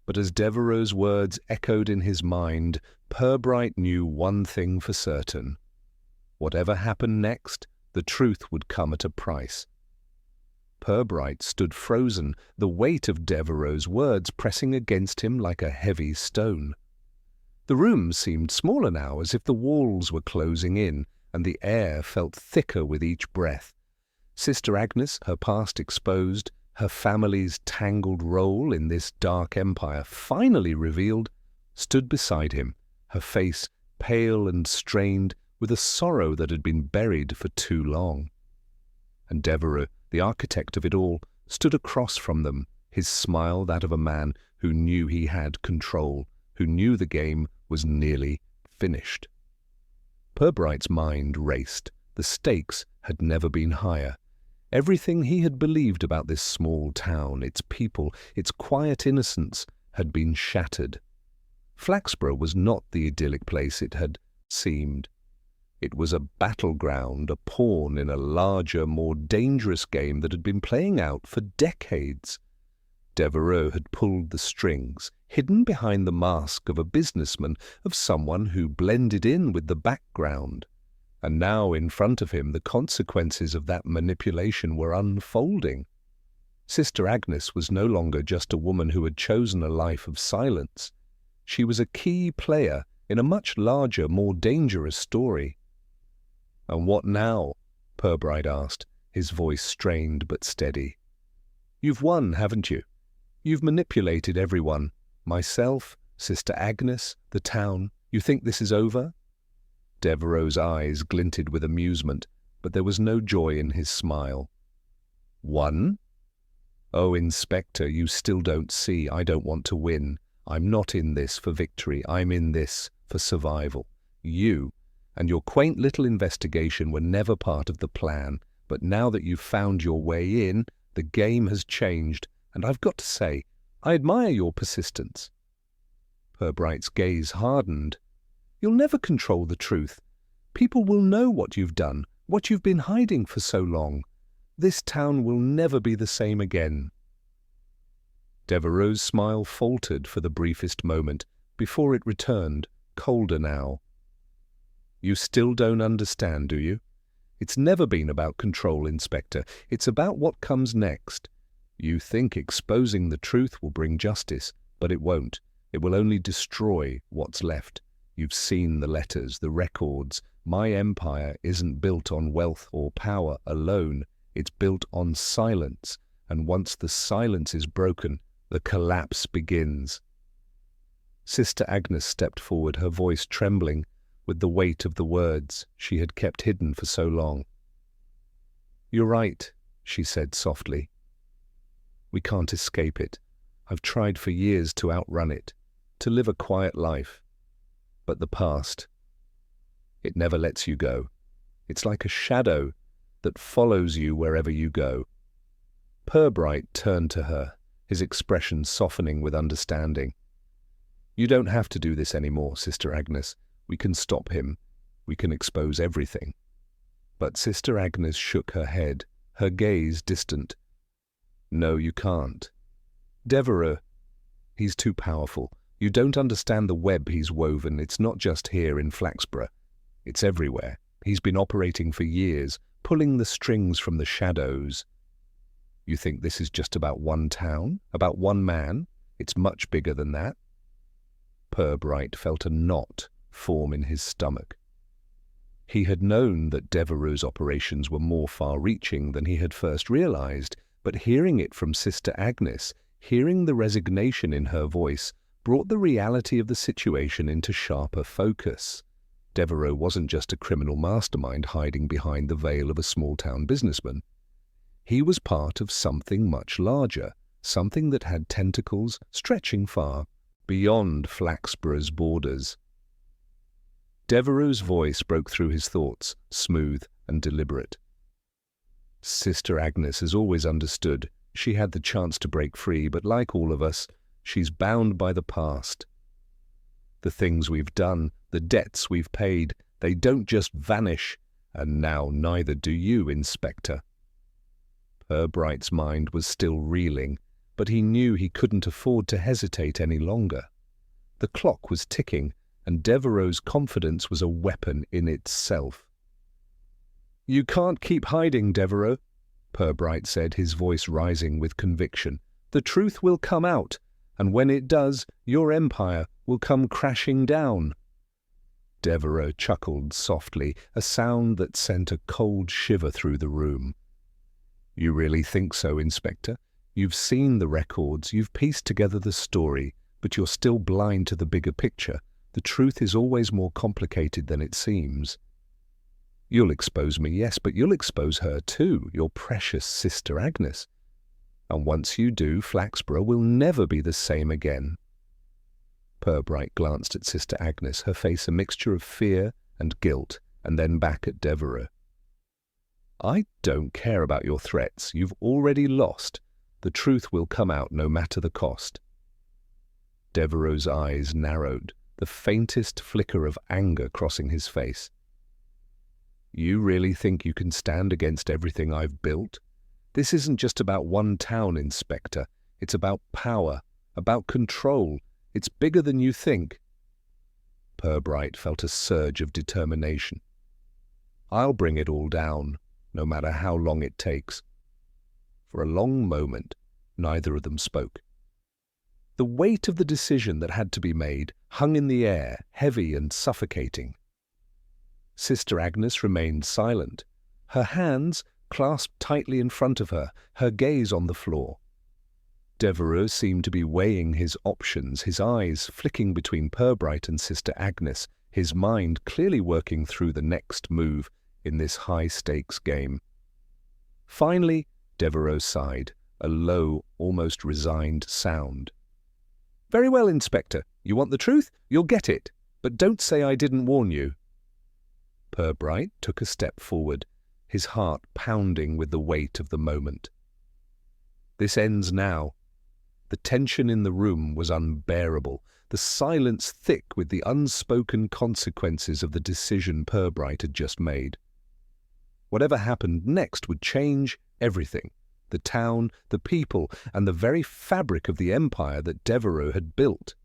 But as Devereux's words echoed in his mind, Purbright knew one thing for certain. Whatever happened next, the truth would come at a price. Purbright stood frozen, the weight of Devereux's words pressing against him like a heavy stone. The room seemed smaller now, as if the walls were closing in, and the air felt thicker with each breath. Sister Agnes, her past exposed, her family's tangled role in this dark empire finally revealed, stood beside him, her face pale and strained with a sorrow that had been buried for too long. And Devereux, the architect of it all, stood across from them, his smile that of a man who knew he had control, who knew the game was nearly finished. Purbright's mind raced. The stakes had never been higher. Everything he had believed about this small town, its people, its quiet innocence, had been shattered. Flaxborough was not the idyllic place it had seemed. It was a battleground, a pawn in a larger, more dangerous game that had been playing out for decades. Devereux had pulled the strings, hidden behind the mask of a businessman, of someone who blended in with the background. And now in front of him the consequences of that manipulation were unfolding. Sister Agnes was no longer just a woman who had chosen a life of silence. She was a key player in a much larger, more dangerous story. "And what now?" Purbright asked, his voice strained but steady. "You've won, haven't you? You've manipulated everyone. Myself, Sister Agnes, the town. You think this is over?" Devereux's eyes glinted with amusement, but there was no joy in his smile. "Won? Oh, Inspector, you still don't see. I don't want to win. I'm not in this for victory. I'm in this for survival. You and your quaint little investigation were never part of the plan, but now that you've found your way in, the game has changed, and I've got to say, I admire your persistence." Purbright's gaze hardened. "You'll never control the truth. People will know what you've done, what you've been hiding for so long. This town will never be the same again." Devereux's smile faltered for the briefest moment, before it returned, colder now. "You still don't understand, do you? It's never been about control, Inspector. It's about what comes next. You think exposing the truth will bring justice, but it won't. It will only destroy what's left. You've seen the letters, the records. My empire isn't built on wealth or power alone. It's built on silence, and once the silence is broken, the collapse begins." Sister Agnes stepped forward, her voice trembling with the weight of the words she had kept hidden for so long. "You're right," she said softly. "We can't escape it. I've tried for years to outrun it, to live a quiet life. But the past, it never lets you go. It's like a shadow that follows you wherever you go." Purbright turned to her, his expression softening with understanding. "You don't have to do this anymore, Sister Agnes. We can stop him. We can expose everything." But Sister Agnes shook her head, her gaze distant. "No, you can't. Devereux, he's too powerful. You don't understand the web he's woven. It's not just here in Flaxborough. It's everywhere. He's been operating for years, pulling the strings from the shadows. You think this is just about one town, about one man? It's much bigger than that." Purbright felt a knot form in his stomach. He had known that Devereux's operations were more far-reaching than he had first realized, but hearing it from Sister Agnes, hearing the resignation in her voice, brought the reality of the situation into sharper focus. Devereux wasn't just a criminal mastermind hiding behind the veil of a small-town businessman. He was part of something much larger, something that had tentacles stretching far beyond Flaxborough's borders. Devereux's voice broke through his thoughts, smooth and deliberate. "Sister Agnes has always understood. She had the chance to break free, but like all of us, she's bound by the past. The things we've done, the debts we've paid, they don't just vanish, and now neither do you, Inspector." Purbright's mind was still reeling, but he knew he couldn't afford to hesitate any longer. The clock was ticking, and Devereux's confidence was a weapon in itself. "You can't keep hiding, Devereux," Purbright said, his voice rising with conviction. "The truth will come out, and when it does, your empire will come crashing down." Devereux chuckled softly, a sound that sent a cold shiver through the room. "You really think so, Inspector? You've seen the records, you've pieced together the story, but you're still blind to the bigger picture. The truth is always more complicated than it seems. You'll expose me, yes, but you'll expose her too, your precious sister Agnes. And once you do, Flaxborough will never be the same again." Purbright glanced at Sister Agnes, her face a mixture of fear and guilt, and then back at Devereux. "I don't care about your threats. You've already lost. The truth will come out no matter the cost." Devereux's eyes narrowed, the faintest flicker of anger crossing his face. "You really think you can stand against everything I've built? This isn't just about one town, Inspector. It's about power, about control. It's bigger than you think." Purbright felt a surge of determination. "I'll bring it all down, no matter how long it takes." For a long moment, neither of them spoke. The weight of the decision that had to be made hung in the air, heavy and suffocating. Sister Agnes remained silent, her hands clasped tightly in front of her, her gaze on the floor. Devereux seemed to be weighing his options, his eyes flicking between Purbright and Sister Agnes, his mind clearly working through the next move in this high-stakes game. Finally, Devereux sighed, a low, almost resigned sound. "Very well, Inspector. You want the truth? You'll get it. But don't say I didn't warn you." Purbright took a step forward, his heart pounding with the weight of the moment. "This ends now." The tension in the room was unbearable, the silence thick with the unspoken consequences of the decision Purbright had just made. Whatever happened next would change everything, the town, the people, and the very fabric of the empire that Devereux had built.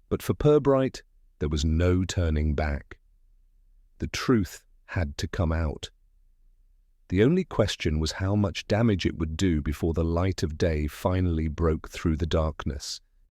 But for Purbright, there was no turning back. The truth had to come out. The only question was how much damage it would do before the light of day finally broke through the darkness.